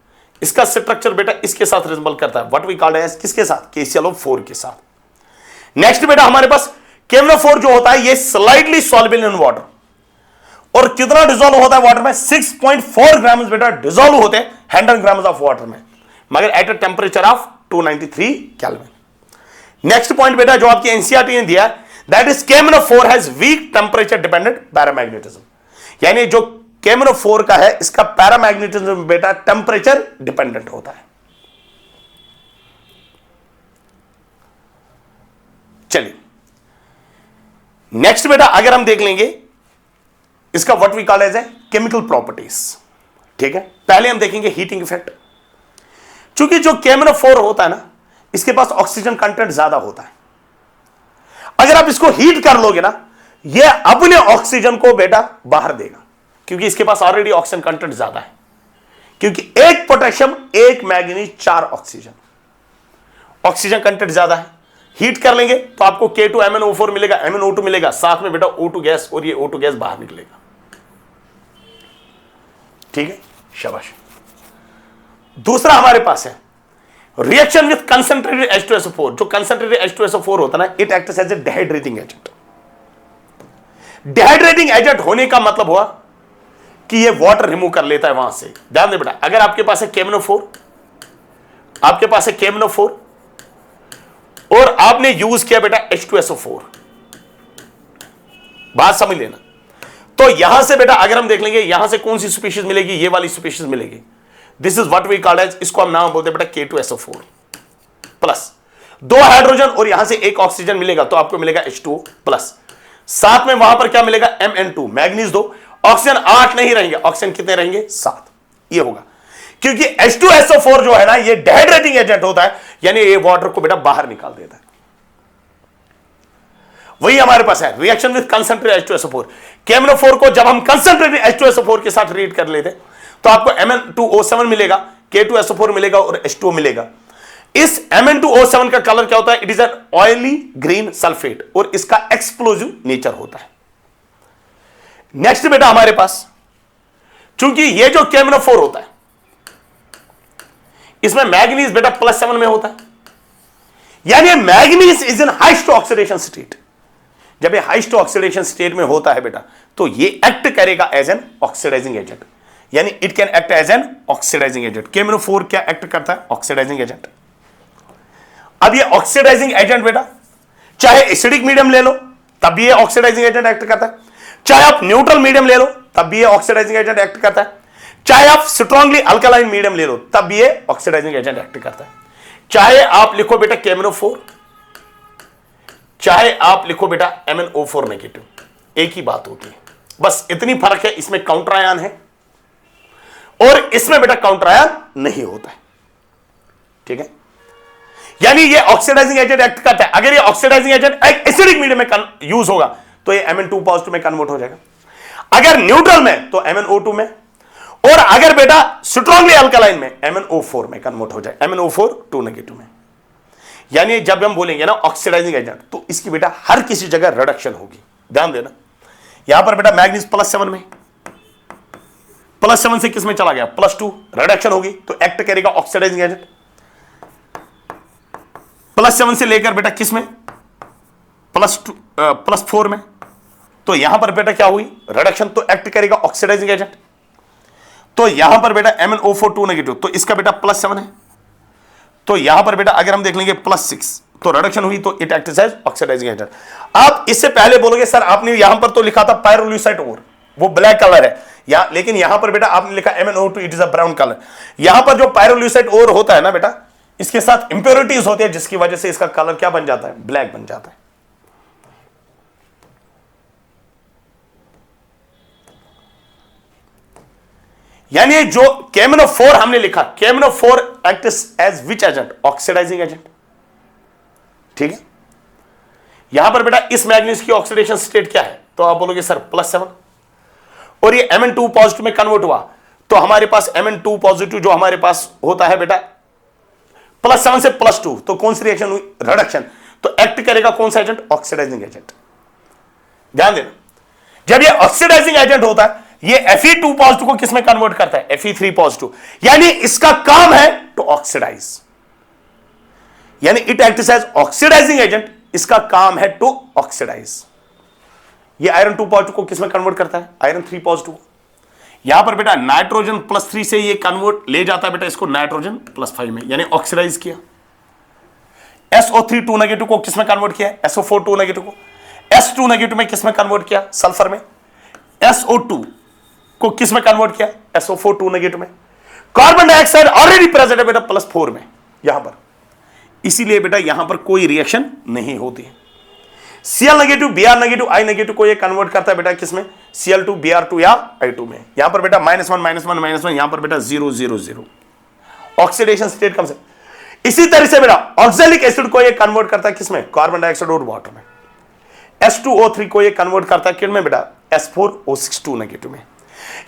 इसका स्ट्रक्चर बेटा इसके साथ रिजेंबल करता है, व्हाट वी कॉल्ड एज किसके साथ? KClO4 के साथ। नेक्स्ट बेटा हमारे पास KMnO4 जो होता है ये स्लाइटली सॉल्युबल इन वाटर, और कितना डिसॉल्व होता है वाटर में? 6.4 ग्राम्स बेटा डिसॉल्व होते हैं 100 ग्राम्स ऑफ वाटर में, मगर at a temperature of 293 kelvin. Next point बेटा जो आपकी एनसीईआरटी ने दिया, that is KMnO4 has week temperature dependent paramagnetism, यानी जो KMnO4 का है इसका पैरामैग्नेटिज्म बेटा टेम्परेचर डिपेंडेंट होता है। चलिए नेक्स्ट बेटा अगर हम देख लेंगे इसका what we call as a chemical properties. ठीक है, पहले हम देखेंगे हीटिंग इफेक्ट। चूंकि जो KMnO4 होता है ना, इसके पास ऑक्सीजन कंटेंट ज्यादा होता है। अगर आप इसको हीट कर लोगे ना, ये अपने ऑक्सीजन को बेटा बाहर देगा, क्योंकि इसके पास ऑलरेडी ऑक्सीजन कंटेंट ज्यादा है। क्योंकि 1 potassium 1 manganese 4 oxygen, oxygen content ज्यादा है। हीट कर लेंगे तो आपको K2MnO4 मिलेगा, MnO2 मिलेगा, साथ में बेटा O2 गैस, और ये O2 गैस बाहर निकलेगा। ठीक है, शाबाश। दूसरा हमारे पास है रिएक्शन विथ कंसंट्रेटेड H2SO4। जो कंसंट्रेटेड H2SO4 होता है ना, it acts as a dehydrating agent. Dehydrating agent होने का मतलब हुआ कि ये वाटर रिमूव कर लेता है वहां से। ध्यान दे बेटा, अगर आपके पास है KMnO4, आपके पास है KMnO4 और आपने यूज किया बेटा H2SO4, बात समझ लेना। तो यहां से बेटा अगर हम देख लेंगे, यहां से कौन सी स्पीशीज मिलेगी, ये वाली स्पीशीज मिलेगी। This is what we call as, इसको हम नाम बोलते हैं बेटा K2SO4 प्लस। 2 हाइड्रोजन और यहां से 1 ऑक्सीजन मिलेगा तो आपको मिलेगा H2O प्लस। साथ में वहां पर क्या मिलेगा, Mn2, मैग्नीज 2, ऑक्सीजन 8 नहीं रहेंगे, ऑक्सीजन कितने रहेंगे, 7। ये होगा क्योंकि H2SO4 जो है ना, ये डिहाइड्रेटिंग एजेंट होता है, यानी ये वाटर को बेटा बाहर निकाल देता है। वही हमारे पास है reaction with concentrated H2SO4। KMnO4 को जब हम कंसंट्रेटेड H2SO4 के साथ रिएक्ट कर लेते तो आपको Mn2O7 मिलेगा, K2SO4 मिलेगा और H2O मिलेगा। इस Mn2O7 का कलर क्या होता है, it is an oily green sulphate, और इसका एक्सप्लोजिव नेचर होता है। नेक्स्ट बेटा हमारे पास, चूंकि ये जो KMnO4 होता है, इसमें मैग्नीज बेटा +7 में होता है, यानी manganese is in highest oxidation state. जब ये हाइस्ट ऑक्सीडेशन स्टेट में होता है बेटा, तो ये एक्ट करेगा एज एन ऑक्सीडाइजिंग एजेंट, यानी it can act as an oxidising agent. KMnO4 क्या एक्ट करता है, ऑक्सीडाइजिंग एजेंट। अब ये ऑक्सीडाइजिंग एजेंट बेटा चाहे एसिडिक मीडियम ले लो तब भी ये ऑक्सीडाइजिंग एजेंट एक्ट करता है, चाहे आप न्यूट्रल मीडियम ले लो तब भी ये ऑक्सीडाइजिंग एजेंट एक्ट करता है, चाहे आप स्ट्रांगली अल्कलाइन मीडियम ले लो तब भी ये ऑक्सीडाइजिंग एजेंट एक्ट करता है। चाहे आप लिखो बेटा KMnO4, चाहे आप लिखो बेटा MnO4 नेगेटिव, एक ही बात होती है, बस इतनी फर्क है, इसमें काउंटर आयन है और इसमें बेटा काउंटर आयन नहीं होता है। ठीक है, यानी ये ऑक्सीडाइजिंग एजेंट एक्ट करता है। अगर ये ऑक्सीडाइजिंग एजेंट एसिडिक मीडियम में यूज होगा तो ये Mn2 पॉजिटिव में कन्वर्ट हो जाएगा, अगर न्यूट्रल में तो MnO2 में, और अगर बेटा स्ट्रांगली अल्कलाइन में MnO4 में कन्वर्ट हो जाए, MnO4 2 नेगेटिव में। यानी जब हम बोलेंगे ना ऑक्सीडाइजिंग एजेंट, तो इसकी बेटा हर किसी जगह रिडक्शन होगी। ध्यान देना, यहां पर बेटा मैग्नीज +7 में, +7 से किस में चला गया, +2, रिडक्शन होगी तो एक्ट करेगा ऑक्सीडाइजिंग एजेंट। +7 से लेकर बेटा किस में, +4 में, तो यहां पर बेटा क्या हुई, रिडक्शन, तो एक्ट करेगा ऑक्सीडाइजिंग एजेंट। तो यहां पर बेटा MnO4 2 नेगेटिव, तो इसका बेटा +7 है, तो यहां पर बेटा अगर हम देख लेंगे +6, तो रिडक्शन हुई तो it acts as oxidising agent. आप इससे पहले बोलोगे सर आपने यहां पर तो लिखा था पायरोल्यूसाइड ओर, वो ब्लैक कलर है, या लेकिन यहां पर बेटा आपने लिखा MnO2, it is a brown colour. यहां पर जो पायरोल्यूसाइड ओर होता है ना बेटा, इसके साथ इंप्योरिटीज होती है, जिसकी वजह से इसका कलर क्या बन जाता है, ब्लैक बन जाता है। यानी जो KMnO4 हमने लिखा, KMnO4 acts as which agent, oxidising agent. ठीक है, यहां पर बेटा इस मैग्नीज की ऑक्सीडेशन स्टेट क्या है, तो आप बोलोगे सर +7, और ये Mn2 पॉजिटिव में कन्वर्ट हुआ, तो हमारे पास Mn2 पॉजिटिव जो हमारे पास होता है बेटा +7 से +2, तो कौन सी रिएक्शन हुई, रिडक्शन, तो एक्ट करेगा कौन सा एजेंट, ऑक्सीडाइजिंग एजेंट। ध्यान देना, जब ये ऑक्सीडाइजिंग एजेंट होता है, ये Fe2 पॉजिटिव को किस में कन्वर्ट करता है, Fe3 पॉजिटिव, यानी इसका काम है टू ऑक्सीडाइज, यानी it acts as oxidising agent, इसका काम है टू ऑक्सीडाइज। ये आयरन 2 पॉजिटिव को किस में कन्वर्ट करता है, आयरन 3 पॉजिटिव। यहां पर बेटा नाइट्रोजन +3 से ये कन्वर्ट ले जाता है बेटा इसको नाइट्रोजन +5 में, यानी ऑक्सीडाइज किया। SO3 2 नेगेटिव को किस में कन्वर्ट किया, SO4 2 नेगेटिव को S2 नेगेटिव में किस में कन्वर्ट किया, सल्फर में। SO2 को किस में कन्वर्ट किया, SO4 2 नेगेटिव में। कार्बन डाइऑक्साइड ऑलरेडी प्रेजेंट है बेटा +4 में यहां पर, इसीलिए बेटा यहां पर कोई रिएक्शन नहीं होती है। Cl negative, Br negative, I negative को ये कन्वर्ट करता है बेटा किसमें, Cl2 Br2 या I2 में। यहां पर बेटा -1 -1 -1, यहां पर बेटा 0 0 0, ऑक्सीडेशन स्टेट कम से। इसी तरह से बेटा ऑक्सैलिक एसिड को ये कन्वर्ट करता है किसमें, कार्बन डाइऑक्साइड और वाटर में। H2O3 को ये कन्वर्ट करता है किन में बेटा, S4O6 नेगेटिव में।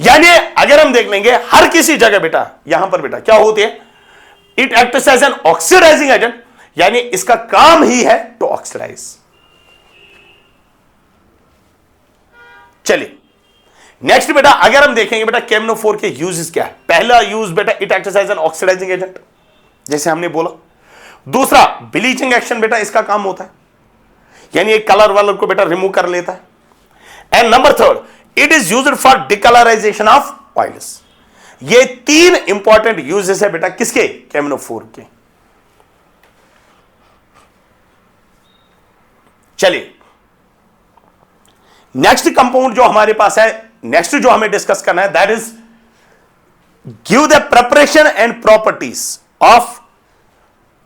यानी अगर हम देख लेंगे हर किसी जगह बेटा यहां पर बेटा क्या होती है, it acts as an oxidising agent, यानी इसका काम ही है टू ऑक्सीडाइज। चलिए नेक्स्ट बेटा अगर हम देखेंगे बेटा KMnO4 के यूजेस क्या है। पहला यूज बेटा it acts as an oxidising agent, जैसे हमने बोला। दूसरा ब्लीचिंग एक्शन बेटा इसका काम होता है, यानी एक कलर वालर को बेटा रिमूव कर लेता है। And number third it is used for decolourization of oils. ये 3 इंपॉर्टेंट यूजेस है बेटा किसके, KMnO4 के। चलिए नेक्स्ट कंपाउंड जो हमारे पास है, नेक्स्ट जो हमें डिस्कस करना है, that is give the preparation and properties of,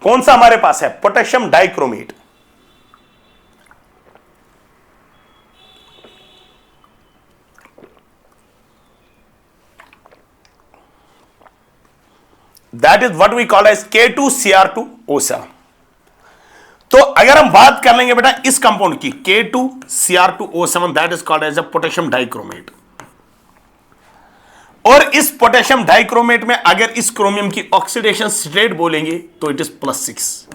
कौन सा हमारे पास है, potassium dichromate. That is what we call as K2Cr2O7। तो अगर हम बात कर लेंगे बेटा इस कंपाउंड की K2Cr2O7, that is called as a potassium dichromate. और इस पोटेशियम डाइक्रोमेट में अगर इस क्रोमियम की ऑक्सीडेशन स्टेट बोलेंगे तो इट इज +6।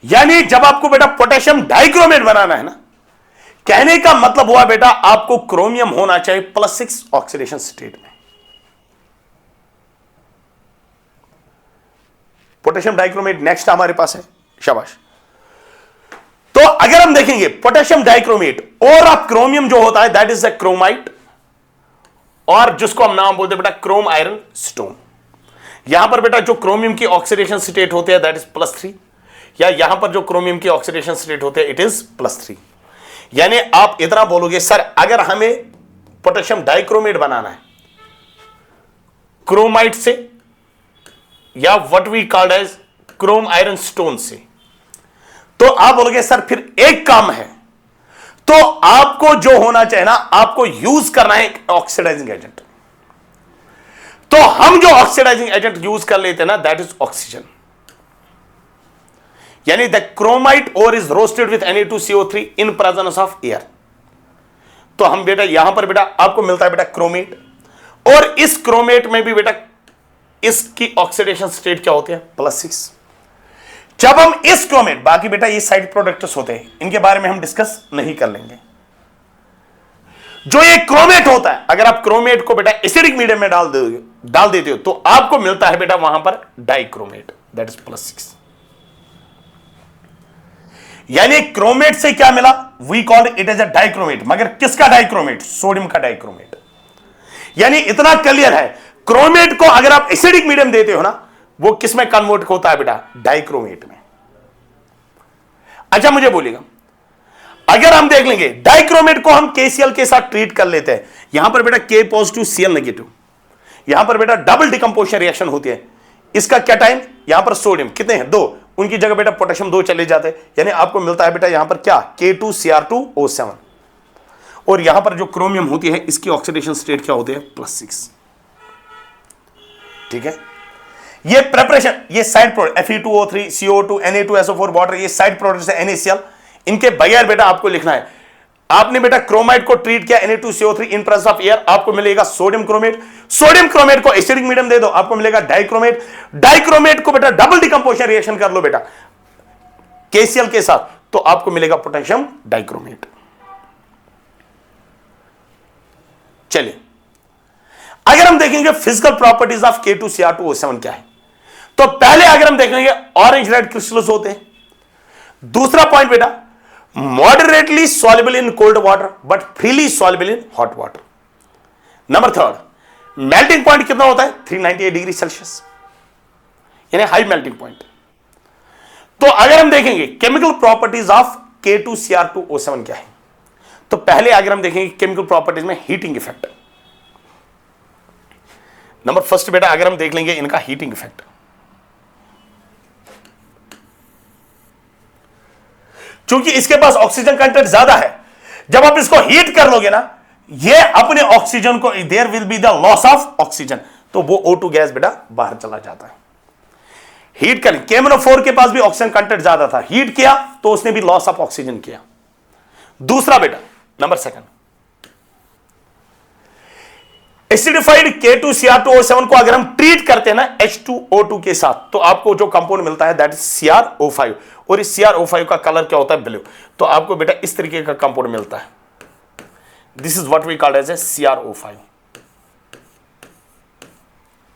यानी जब आपको बेटा पोटेशियम डाइक्रोमेट बनाना है ना, कहने का मतलब हुआ बेटा आपको क्रोमियम होना चाहिए +6 ऑक्सीडेशन स्टेट में। पोटेशियम डाइक्रोमेट नेक्स्ट हमारे पास है, शाबाश। तो अगर हम देखेंगे पोटेशियम डाइक्रोमेट और आप क्रोमियम जो होता है दैट इज अ क्रोमाइट, और जिसको हम नाम बोलते हैं बेटा क्रोम आयरन स्टोन। यहां पर बेटा जो क्रोमियम की ऑक्सीडेशन स्टेट होते हैं दैट इज +3, या यहां पर जो क्रोमियम की ऑक्सीडेशन स्टेट होते हैं इट इज +3। यानी आप इतना बोलोगे सर अगर हमें पोटेशियम डाइक्रोमेट बनाना है क्रोमाइट से या what we called as chrome iron stone से, तो आप बोलोगे सर फिर एक काम है, तो आपको जो होना चाहिए ना, आपको यूज करना है एक ऑक्सीडाइजिंग एजेंट। तो हम जो ऑक्सीडाइजिंग एजेंट यूज कर लेते हैं ना दैट इज ऑक्सीजन। यानी the chromite ore is roasted with Na2CO3 in presence of air. तो हम बेटा यहां पर बेटा आपको मिलता है बेटा क्रोमेट, और इस क्रोमेट में भी बेटा इसकी ऑक्सीडेशन स्टेट क्या होती है, +6। जब हम इस क्रोमेट, बाकी बेटा ये साइड प्रोडक्ट्स होते हैं, इनके बारे में हम डिस्कस नहीं कर लेंगे। जो ये क्रोमेट होता है, अगर आप क्रोमेट को बेटा एसिडिक मीडियम में डाल देते हो तो आपको मिलता है बेटा वहां पर डाइक्रोमेट, दैट इज +6। यानी क्रोमेट से क्या मिला, we call it as a dichromate. मगर किसका डाइक्रोमेट, सोडियम का डाइक्रोमेट। यानी इतना क्लियर है, क्रोमेट को अगर आप एसिडिक मीडियम देते हो ना, वो किस में कन्वर्ट होता है बेटा, डाइक्रोमेट में। अच्छा मुझे बोलिएगा, अगर हम देख लेंगे डाइक्रोमेट को हम KCl के साथ ट्रीट कर लेते हैं, यहां पर बेटा K पॉजिटिव Cl नेगेटिव, यहां पर बेटा डबल डिकंपोजिशन रिएक्शन होती है। इसका क्या टाइम, यहां पर सोडियम कितने हैं, 2, उनकी जगह बेटा पोटेशियम 2 चले जाते हैं, यानी आपको मिलता है बेटा यहां पर क्या, K2Cr2O7। और यहां पर जो क्रोमियम होती है इसकी ऑक्सीडेशन स्टेट क्या होती है, +6। ठीक है, ये प्रिपरेशन, ये side product Fe2O3 CO2 Na2SO4 water, ये साइड प्रोडक्ट है NaCl। इनके बगैर बेटा आपको लिखना है, आपने बेटा क्रोमाइट को ट्रीट किया Na2CO3 in presence of air, आपको मिलेगा सोडियम क्रोमेट। सोडियम क्रोमेट को एसिडिक मीडियम दे दो, आपको मिलेगा डाइक्रोमेट। डाइक्रोमेट को बेटा डबल डिकंपोजिशन रिएक्शन कर लो बेटा KCl के साथ, तो आपको मिलेगा पोटेशियम डाइक्रोमेट। चलिए अगर हम देखेंगे फिजिकल प्रॉपर्टीज ऑफ K2Cr2O7 क्या है, तो पहले अगर हम देखेंगे ऑरेंज रेड क्रिस्टल्स होते हैं। दूसरा पॉइंट बेटा moderately soluble in cold water but freely soluble in hot water. Number third melting point कितना होता है, 398 डिग्री सेल्सियस, यानी हाई मेल्टिंग पॉइंट। तो अगर हम देखेंगे केमिकल प्रॉपर्टीज ऑफ K2Cr2O7 क्या है, तो पहले अगर हम देखेंगे केमिकल प्रॉपर्टीज में हीटिंग इफेक्ट। नंबर फर्स्ट बेटा अगर हम देख लेंगे इनका हीटिंग इफेक्ट, क्योंकि इसके पास ऑक्सीजन कंटेंट ज्यादा है। जब आप इसको हीट कर लोगे ना, ये अपने ऑक्सीजन को, there will be the loss of oxygen, तो वो O2 गैस बेटा बाहर चला जाता है। हीट कर, KMnO4 के पास भी ऑक्सीजन कंटेंट ज्यादा था, हीट किया तो उसने भी लॉस ऑफ ऑक्सीजन किया। दूसरा बेटा, नंबर सेकंड, एसिडिफाइड K2Cr2O7 को अगर हम ट्रीट करते हैं ना H2O2 के साथ, तो आपको जो कंपाउंड मिलता है दैट इज CrO5, और इस CrO5 का कलर क्या होता है? ब्लू। तो आपको बेटा इस तरीके का कंपाउंड मिलता है, this is what we called as a CrO5।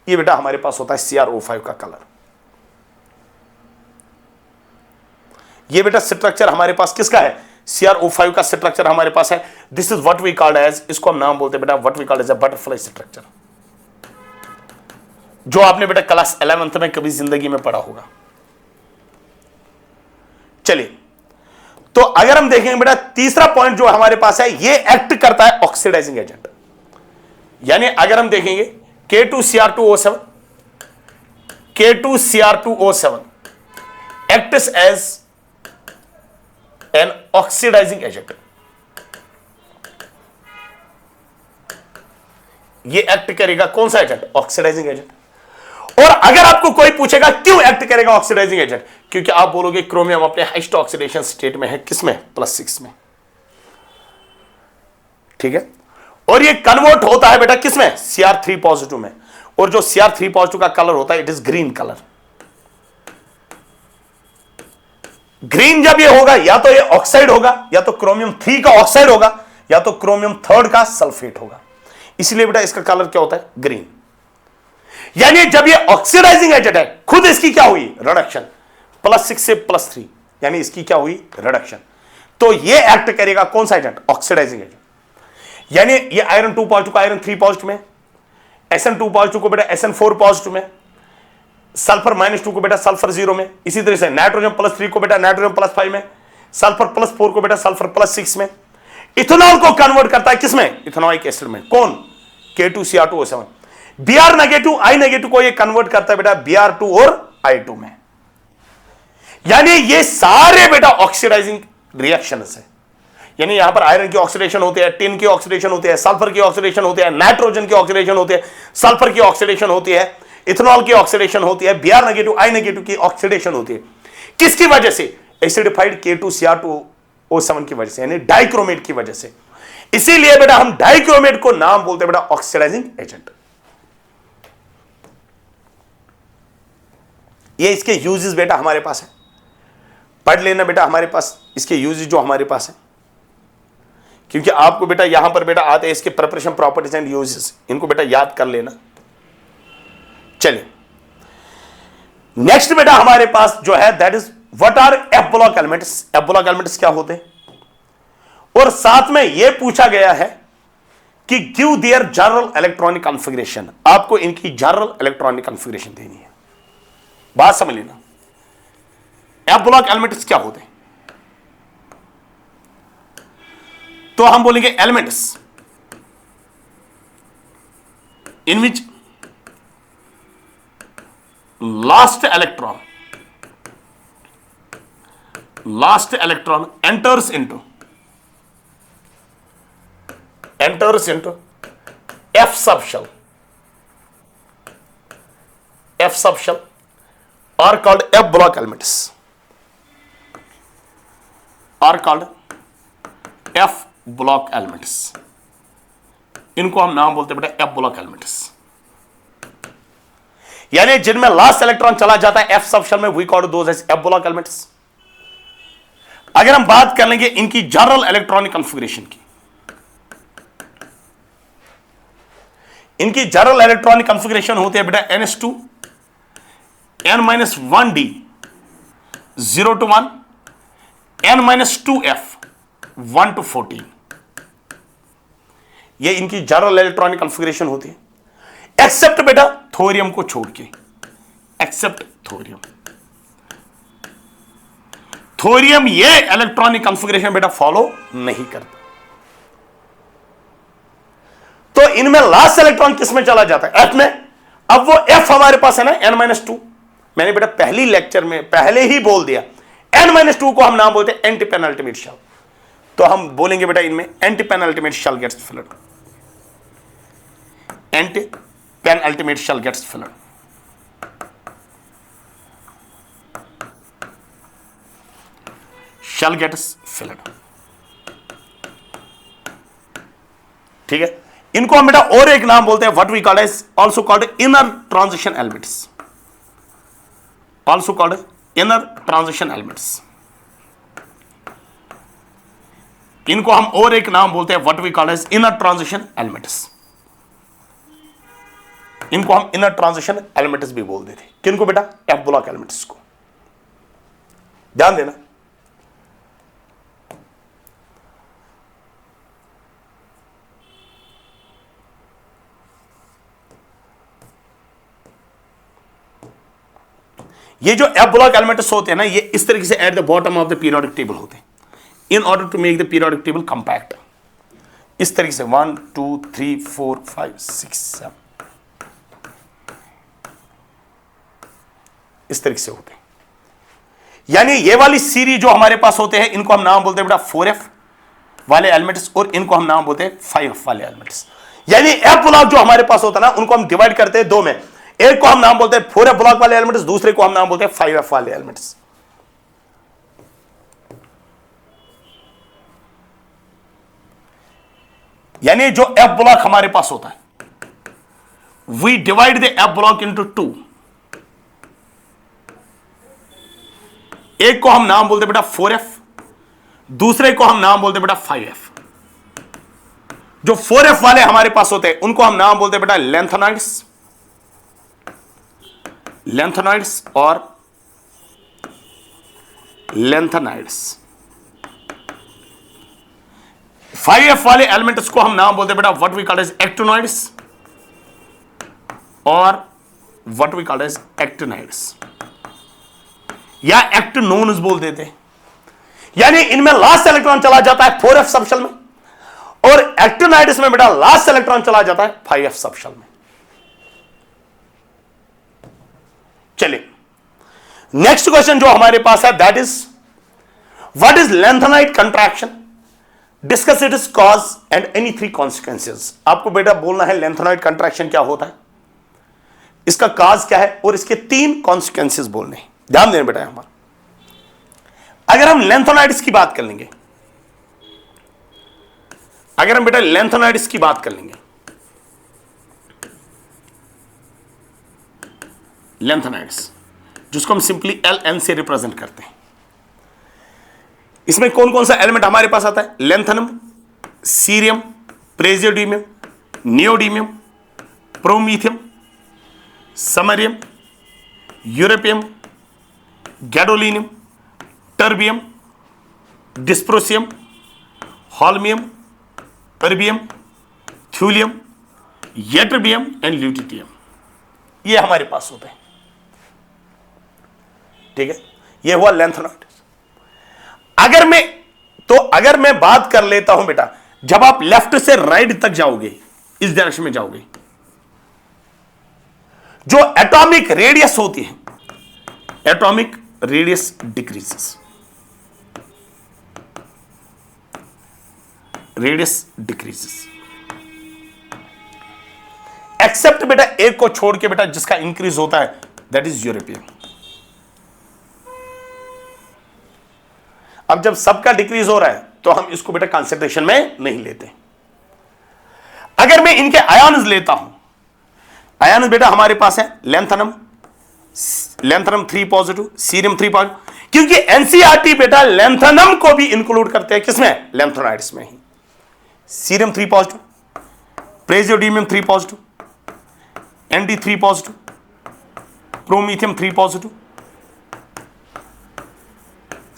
ये बेटा हमारे पास होता है CrO5 का कलर। ये बेटा स्ट्रक्चर हमारे पास किसका है? CrO5 का स्ट्रक्चर हमारे पास है। This is what we called as, इसको हम नाम बोलते हैं बेटा what we called as a butterfly structure, जो आपने बेटा क्लास 11th में कभी जिंदगी में पढ़ा होगा। चलिए, तो अगर हम देखेंगे बेटा तीसरा पॉइंट जो हमारे पास है, ये एक्ट करता है ऑक्सीडाइजिंग एजेंट। यानी अगर हम देखेंगे K2Cr2O7 acts as an oxidizing agent। ये एक्ट करेगा कौन सा एजेंट? Oxidising agent. और अगर आपको कोई पूछेगा क्यों एक्ट करेगा ऑक्सीडाइजिंग एजेंट, क्योंकि आप बोलोगे क्रोमियम अपने हाईएस्ट ऑक्सीडेशन स्टेट में है, किसमें? +6 में, ठीक है। और ये कन्वर्ट होता है बेटा किसमें? Cr3 पॉजिटिव में। और जो Cr3 पॉजिटिव का कलर होता है it is green colour. Green जब ये होगा, या तो ये ऑक्साइड होगा, या तो क्रोमियम 3 का ऑक्साइड होगा, या तो क्रोमियम 3 का सल्फेट होगा। इसलिए बेटा इसका कलर क्या होता है? ग्रीन। यानी जब ये ऑक्सीडाइजिंग एजेंट है, खुद इसकी क्या हुई? रिडक्शन, +6 से +3, यानी इसकी क्या हुई? रिडक्शन। तो ये एक्ट करेगा कौन सा एजेंट? Oxidising agent. यानी ये आयरन 2 पॉजिटिव को आयरन 3 पॉजिटिव में, SN2 पॉजिटिव को बेटा SN4 पॉजिटिव में, सल्फर -2 को बेटा सल्फर 0 में, इसी तरह से नाइट्रोजन +3 को बेटा नाइट्रोजन +5 में, सल्फर +4 को बेटा सल्फर +6 में। इथेनॉल को कन्वर्ट करता है किसमें? इथेनॉइक एसिड में। कौन? K2Cr2O7। Br negative I negative को ये कन्वर्ट करता है बेटा Br2 और I2 में। यानी ये सारे बेटा ऑक्सीडाइजिंग रिएक्शंस है। यानी यहां पर आयरन की ऑक्सीडेशन होती है, टिन की ऑक्सीडेशन होती है, सल्फर की ऑक्सीडेशन होती है, नाइट्रोजन की ऑक्सीडेशन होती है, सल्फर की ऑक्सीडेशन होती है, इथेनॉल की ऑक्सीडेशन होती है, Br नेगेटिव I नेगेटिव की ऑक्सीडेशन होती है। किसकी वजह से? एसिडिफाइड K2Cr2O7 की वजह से, यानी डाइक्रोमेट की वजह से। इसीलिए बेटा हम डाइक्रोमेट को नाम बोलते हैं बेटा ऑक्सीडाइजिंग एजेंट। ये इसके यूजेस बेटा हमारे पास है, पढ़ लेना बेटा हमारे पास इसके यूजेस जो हमारे पास है, क्योंकि आपको बेटा यहां पर बेटा आते हैं इसके प्रिपरेशन प्रॉपर्टीज एंड यूजेस, इनको बेटा याद कर लेना। चलिए नेक्स्ट बेटा हमारे पास जो है that is what R F block elements. F block elements क्या होते हैं? और साथ में यह पूछा गया है कि give their general electronic configuration. आपको इनकी जनरल इलेक्ट्रॉनिक कॉन्फ़िगरेशन देनी है। बात समझ लेना, एफ ब्लॉक एलिमेंट्स क्या होते हैं? तो हम बोलेंगे elements in which last electron enters into F subshell are called F block elements, F block elements। इनको हम नाम बोलते हैं बेटा F block elements। यानी जिनमें लास्ट इलेक्ट्रॉन चला जाता है F सबशेल में, we call those as F block elements. अगर हम बात कर लेंगे इनकी जनरल इलेक्ट्रॉनिक कॉन्फ़िगरेशन की, इनकी जनरल इलेक्ट्रॉनिक कॉन्फ़िगरेशन होती है बेटा NH2 N-1D 0 to 1, N-2F 1 to 14। ये इनकी जनरल इलेक्ट्रॉनिक कॉन्फ़िगरेशन होती है, एक्सेप्ट बेटा थोरियम को छोड़ के, एक्सेप्ट थोरियम ये इलेक्ट्रॉनिक कॉन्फ़िगरेशन बेटा फॉलो नहीं करता। तो इनमें लास्ट इलेक्ट्रॉन किसमें चला जाता है? F में। अब वो F हमारे पास है ना N-2, मैंने बेटा पहली लेक्चर में पहले ही बोल दिया N-2 को हम नाम बोलते हैं एंटी पेनल्टीमेट शेल। तो हम बोलेंगे बेटा इनमें anti penultimate shell gets filled, anti penultimate shell gets filled. Shell gets filled, ठीक है। इनको हम बेटा और एक नाम बोलते हैं, what we called as also called inner transition elements, also called inner transition elements. इनको हम और एक नाम बोलते हैं, what we called as inner transition elements. इनको हम इनर ट्रांजिशन एलिमेंट्स भी बोल देते। किनको बेटा? एफ ब्लॉक एलिमेंट्स को। ध्यान देना, ये जो एफ ब्लॉक एलिमेंट्स होते हैं ना, ये इस तरीके से at the bottom of the periodic table होते हैं, in order to make the periodic table compact. इस तरीके से 1 2 3 4 5 6 7 इस तरीके से होते हैं। यानी ये वाली सीरीज जो हमारे पास होते हैं, इनको हम नाम बोलते हैं बेटा 4f वाले एलिमेंट्स, और इनको हम नाम बोलते हैं 5f वाले एलिमेंट्स। यानी एफ ब्लॉक जो हमारे पास होता है ना, उनको हम डिवाइड करते हैं दो में। एक को हम नाम बोलते हैं 4f ब्लॉक वाले एलिमेंट्स, दूसरे को हम नाम बोलते हैं 5f वाले एलिमेंट्स। यानी जो एफ ब्लॉक हमारे पास होता है, we divide the F block into 2। एक को हम नाम बोलते बेटा 4f, दूसरे को हम नाम बोलते बेटा 5f। जो 4f वाले हमारे पास होते हैं, उनको हम नाम बोलते बेटा लेंथेनॉइड्स, लेंथेनॉइड्स और लेंथेनाइड्स। 5f वाले एलिमेंट्स को हम नाम बोलते बेटा what we call as actinoids और what we call as actinides, या एक्टिनोन्स बोल देते हैं। यानी इनमें लास्ट इलेक्ट्रॉन चला जाता है 4f सबशेल में, और एक्टिनाइड्स में बेटा लास्ट इलेक्ट्रॉन चला जाता है 5f सबशेल में। चलिए नेक्स्ट क्वेश्चन जो हमारे पास है, that is what is lanthanide contraction, discuss it's cause and any 3 consequences. आपको बेटा बोलना है लेंथेनाइड कंट्रैक्शन क्या होता है, इसका काज क्या है, और इसके 3 कॉन्सिक्वेंसेस बोलने हैं। ध्यान देना बेटा हमारा, अगर हम लेंथेनाइड्स की बात कर लेंगे, अगर हम बेटा लेंथेनाइड्स की बात कर लेंगे, लेंथेनाइड्स जिसको हम सिंपली LN से रिप्रेजेंट करते हैं, इसमें कौन कौन सा एलिमेंट हमारे पास आता है? Lanthanum, cerium, praseodymium, neodymium, promethium, samarium, europium, gadolinium, terbium, dysprosium, holmium, erbium, thulium, ytterbium and lutetium. ये हमारे पास होते हैं, ठीक है। ये हुआ लेंथेनॉइड। अगर मैं बात कर लेता हूं बेटा, जब आप लेफ्ट से राइट तक जाओगे, इस डायरेक्शन में जाओगे, जो एटॉमिक रेडियस होती है, atomic radius decreases, radius decreases, except बेटा एक को छोड़ के बेटा जिसका इंक्रीज होता है, दैट इज यूरोपियन। अब जब सबका डिक्रीज हो रहा है तो हम इसको बेटा कंसिडरेशन में नहीं लेते। अगर मैं इनके आयन्स लेता हूं, आयन्स बेटा हमारे पास है lanthanum, lanthanum 3 positive, cerium 3 positive, क्योंकि एनसीईआरटी बेटा लेंथनम को भी इंक्लूड करते हैं, किसमें? लेंथेनाइड्स में ही। Cerium 3 positive, praseodymium 3 positive, ND 3 positive, promethium 3 positive,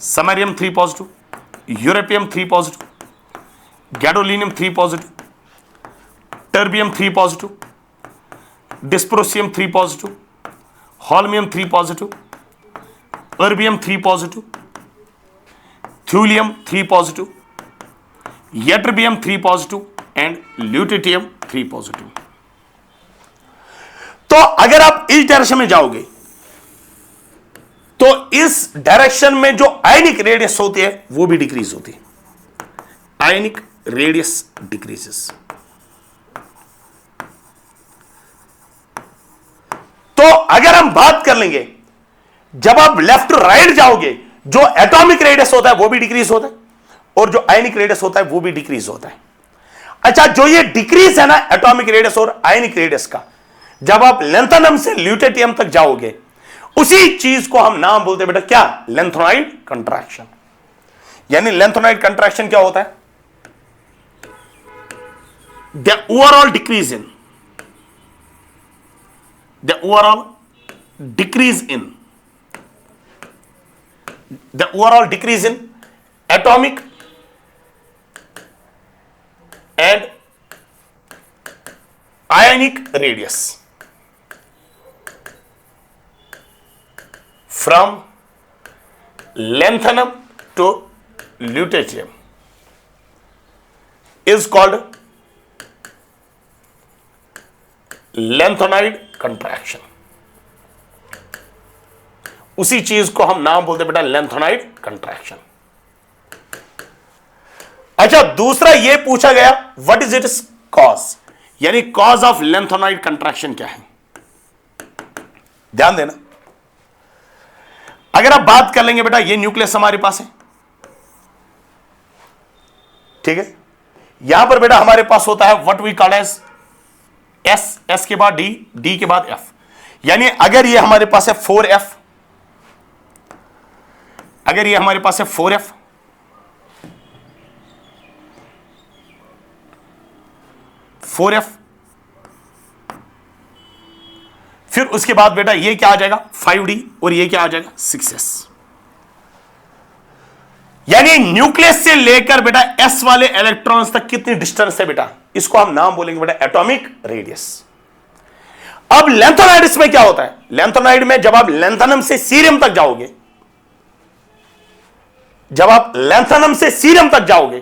samarium 3 positive, europium 3 positive, gadolinium 3 positive, terbium 3 positive, dysprosium 3 positive, holmium 3 positive, erbium 3 positive, thulium 3 positive, ytterbium 3 positive and lutetium 3 positive. तो अगर आप इस डायरेक्शन में जाओगे तो इस डायरेक्शन में जो आयनिक रेडियस होती है वो भी डिक्रीज होती है, आयनिक रेडियस डिक्रीजेस। तो अगर हम बात कर लेंगे, जब आप लेफ्ट राइट जाओगे, जो एटॉमिक रेडियस होता है वो भी डिक्रीज होता है और जो आयनिक रेडियस होता है वो भी डिक्रीज होता है। अच्छा, जो ये डिक्रीज है ना एटॉमिक रेडियस और आयनिक रेडियस का, जब आप लेंथेनम से ल्यूटेटियम तक जाओगे, उसी चीज को हम नाम बोलते हैं बेटा क्या, लेंथेनाइड कंट्रैक्शन। यानी लेंथेनाइड कंट्रैक्शन क्या होता है, the overall decrease in, the overall decrease in, the overall decrease in atomic and ionic radius from lanthanum to lutetium is called lanthanide contraction। उसी चीज को हम नाम बोलते बेटा लेंथेनाइड कंट्रैक्शन। अच्छा, दूसरा ये पूछा गया व्हाट इज इट्स कॉज, यानी कॉज ऑफ लेंथेनाइड कंट्रैक्शन क्या है। ध्यान देना, अगर आप बात कर लेंगे बेटा, ये न्यूक्लियस हमारे पास है, ठीक है। यहां पर बेटा हमारे पास होता है what we call as S, S के बाद डी, डी के बाद एफ। यानी अगर ये हमारे पास है 4f, अगर ये हमारे पास है 4f, फिर उसके बाद बेटा ये क्या आ जाएगा 5d और ये क्या आ जाएगा 6s। यानी न्यूक्लियस से लेकर बेटा s वाले इलेक्ट्रॉन्स तक कितनी डिस्टेंस है बेटा, इसको हम नाम बोलेंगे बेटा एटॉमिक रेडियस। अब लेंथेनाइड में क्या होता है, लेंथेनाइड में जब आप लेंथेनम से सीरियम तक जाओगे, जब आप लेंथेनम से सीरियम तक जाओगे,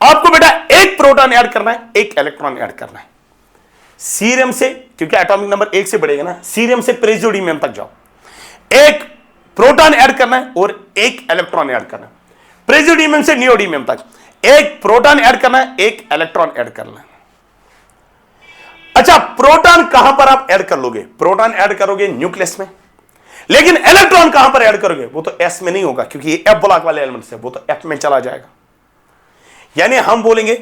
आपको बेटा एक प्रोटॉन ऐड करना है, एक इलेक्ट्रॉन ऐड करना है। सीरियम से, क्योंकि एटॉमिक नंबर 1 से बढ़ेगा ना, सीरियम से प्रेसिडियम तक जाओ, एक प्रोटॉन ऐड करना है और एक इलेक्ट्रॉन ऐड करना है। प्रेसिडियम से नियोडियम तक एक प्रोटॉन ऐड करना है, एक इलेक्ट्रॉन ऐड करना है। अच्छा, प्रोटॉन कहां पर आप ऐड कर लोगे, प्रोटॉन ऐड करोगे न्यूक्लियस में, लेकिन इलेक्ट्रॉन कहां पर ऐड करोगे, वो तो एस में नहीं होगा क्योंकि ये एफ ब्लॉक वाले एलिमेंट है, वो तो एफ में चला जाएगा। यानी हम बोलेंगे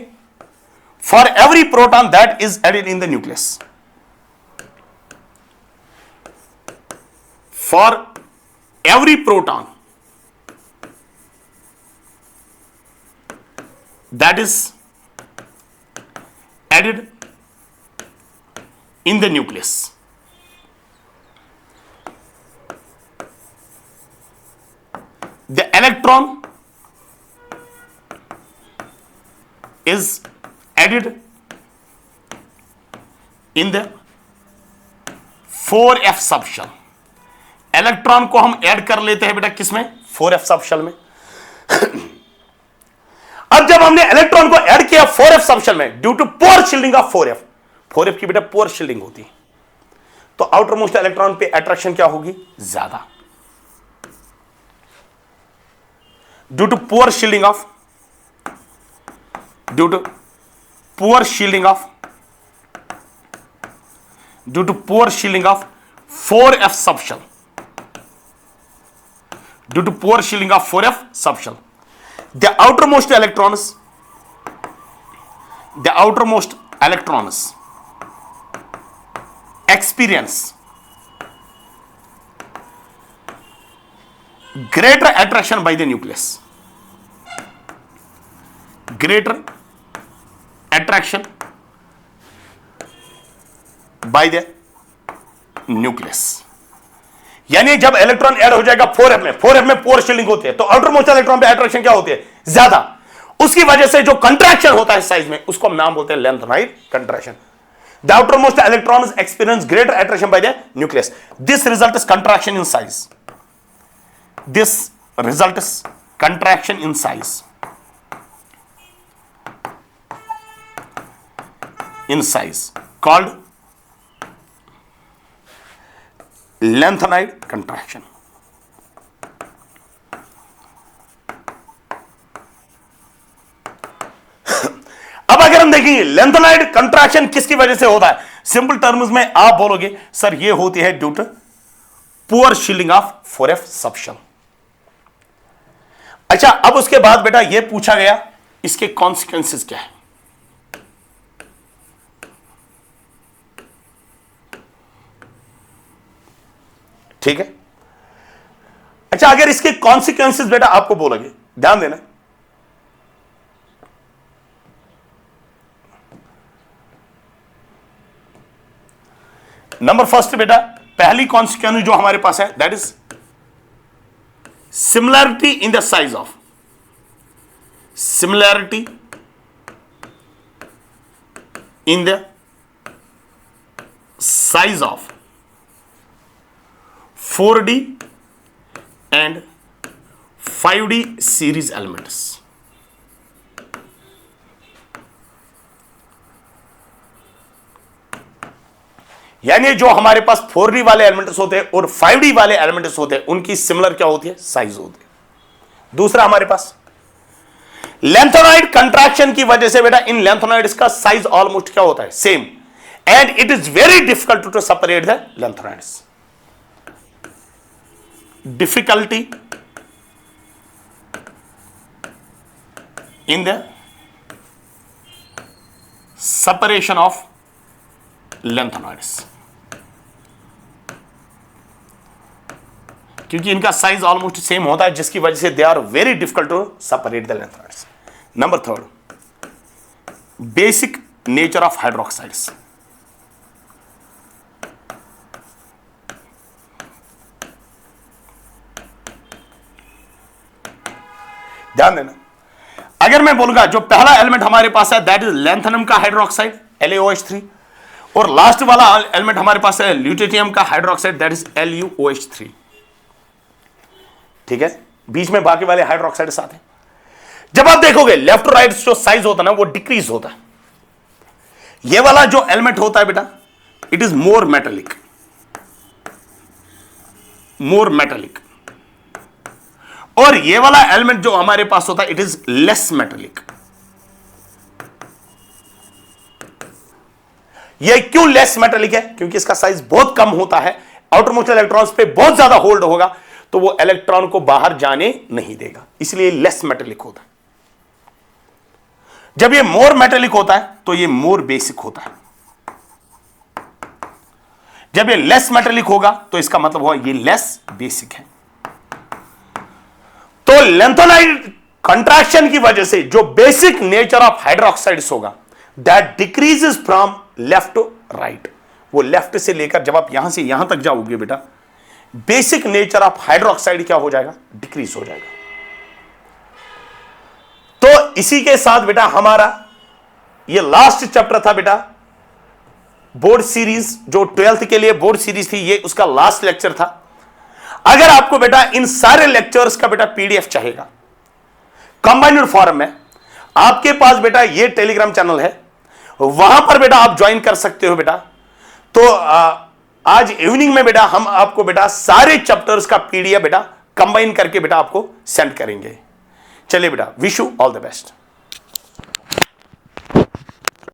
for every proton that is added in the nucleus, for every proton that is added in the nucleus, the electron is added in the 4f subshell. Electron को हम ऐड कर लेते हैं बेटा किसमें, 4f सबशेल में। अब जब हमने इलेक्ट्रॉन को ऐड किया 4f सबशेल में, due to poor shielding of 4f की बेटा पोर शील्डिंग होती है, तो आउटर मोस्ट इलेक्ट्रॉन पे अट्रैक्शन क्या होगी, ज्यादा। Due to poor shielding of 4f subshell, due to poor shielding of 4f subshell, the outermost electrons experience greater attraction by the nucleus, greater attraction by the nucleus। यानी जब इलेक्ट्रॉन ऐड हो जाएगा 4f में, 4f में पोर शील्डिंग होती है, तो आउटर मोस्ट इलेक्ट्रॉन पे अट्रैक्शन क्या होती है, ज्यादा। उसकी वजह से जो कंट्रैक्शन होता है साइज में, उसको हम नाम बोलते हैं lanthanide contraction. The outermost electrons experience greater attraction by the nucleus. This result is contraction in size. This result is contraction in size. In size, called lengthenide contraction. Contraction देखेंगे, लेंथेनॉइड कंट्रैक्शन किसकी वजह से होता है? सिंपल टर्म्स में आप बोलोगे सर ये होती है due to poor shielding of 4F subshell. अच्छा, अब उसके बाद बेटा ये पूछा गया इसके कॉन्सिक्वेंसेस क्या है। ठीक है, अच्छा अगर इसके कॉन्सिक्वेंसेस बेटा आपको बोलोगे, ध्यान देना, नंबर फर्स्ट बेटा पहली कॉन्सिक्वेंस जो हमारे पास है that is similarity in the size of, similarity in the size of 4D and 5D series elements. यानी जो हमारे पास 4D वाले एलिमेंट्स होते हैं और 5D वाले एलिमेंट्स होते हैं उनकी सिमिलर क्या होती है? साइज होती है। दूसरा हमारे पास लेंथेनॉइड कंट्रैक्शन की वजह से बेटा इन लेंथेनॉइड्स का साइज ऑलमोस्ट क्या होता है? Same, and it is very difficult to separate the lanthanoids. difficulty in the separation of lengthenoids, क्योंकि इनका साइज ऑलमोस्ट सेम होता है जिसकी वजह से they are very difficult to separate the lanthanoids. Number third, basic nature of hydroxides. ध्यान देना, अगर मैं बोलूंगा जो पहला एलिमेंट हमारे पास है दैट इज लैंथेनम का हाइड्रोक्साइड LaOH3, और लास्ट वाला एलिमेंट हमारे पास है ल्यूटेनियम का हाइड्रोक्साइड दैट इज LuOH3। ठीक है, बीच में बाकी वाले हाइड्रोक्साइड्स आते हैं। जब आप देखोगे लेफ्ट राइट जो साइज होता है ना वो डिक्रीज होता है। ये वाला जो एलिमेंट होता है बेटा it is more metallic, more metallic, और ये वाला एलिमेंट जो हमारे पास होता है इट इज लेस मेटेलिक। ये क्यों लेस मेटेलिक है? क्योंकि इसका साइज बहुत कम होता है, आउटर मोस्ट इलेक्ट्रॉन्स पे बहुत ज्यादा होल्ड होगा तो वो इलेक्ट्रॉन को बाहर जाने नहीं देगा, इसलिए लेस मेटेलिक होता है। जब ये मोर मेटेलिक होता है तो ये मोर बेसिक होता है। जब ये लेस मेटेलिक होगा तो इसका मतलब हुआ ये लेस बेसिक है। तो लेंथेनॉइड कंट्रैक्शन की वजह से जो बेसिक नेचर ऑफ हाइड्रोक्साइड्स होगा that decreases from left to right, वो लेफ्ट से लेकर जब आप यहां से यहां तक जाओगे बेटा बेसिक नेचर ऑफ हाइड्रोक्साइड क्या हो जाएगा? डिक्रीज हो जाएगा। तो इसी के साथ बेटा हमारा ये लास्ट चैप्टर था बेटा बोर्ड सीरीज, जो 12th के लिए बोर्ड सीरीज थी, ये उसका लास्ट लेक्चर था। अगर आपको बेटा इन सारे लेक्चर्स का बेटा PDF चाहिएगा कंबाइंड फॉर्म में, आपके पास बेटा ये टेलीग्राम चैनल है, वहां पर बेटा आप ज्वाइन कर सकते हो बेटा। तो आज इवनिंग में बेटा हम आपको बेटा सारे चैप्टर्स का PDF बेटा कंबाइन करके बेटा आपको सेंड करेंगे। चलिए बेटा, wish you all the best.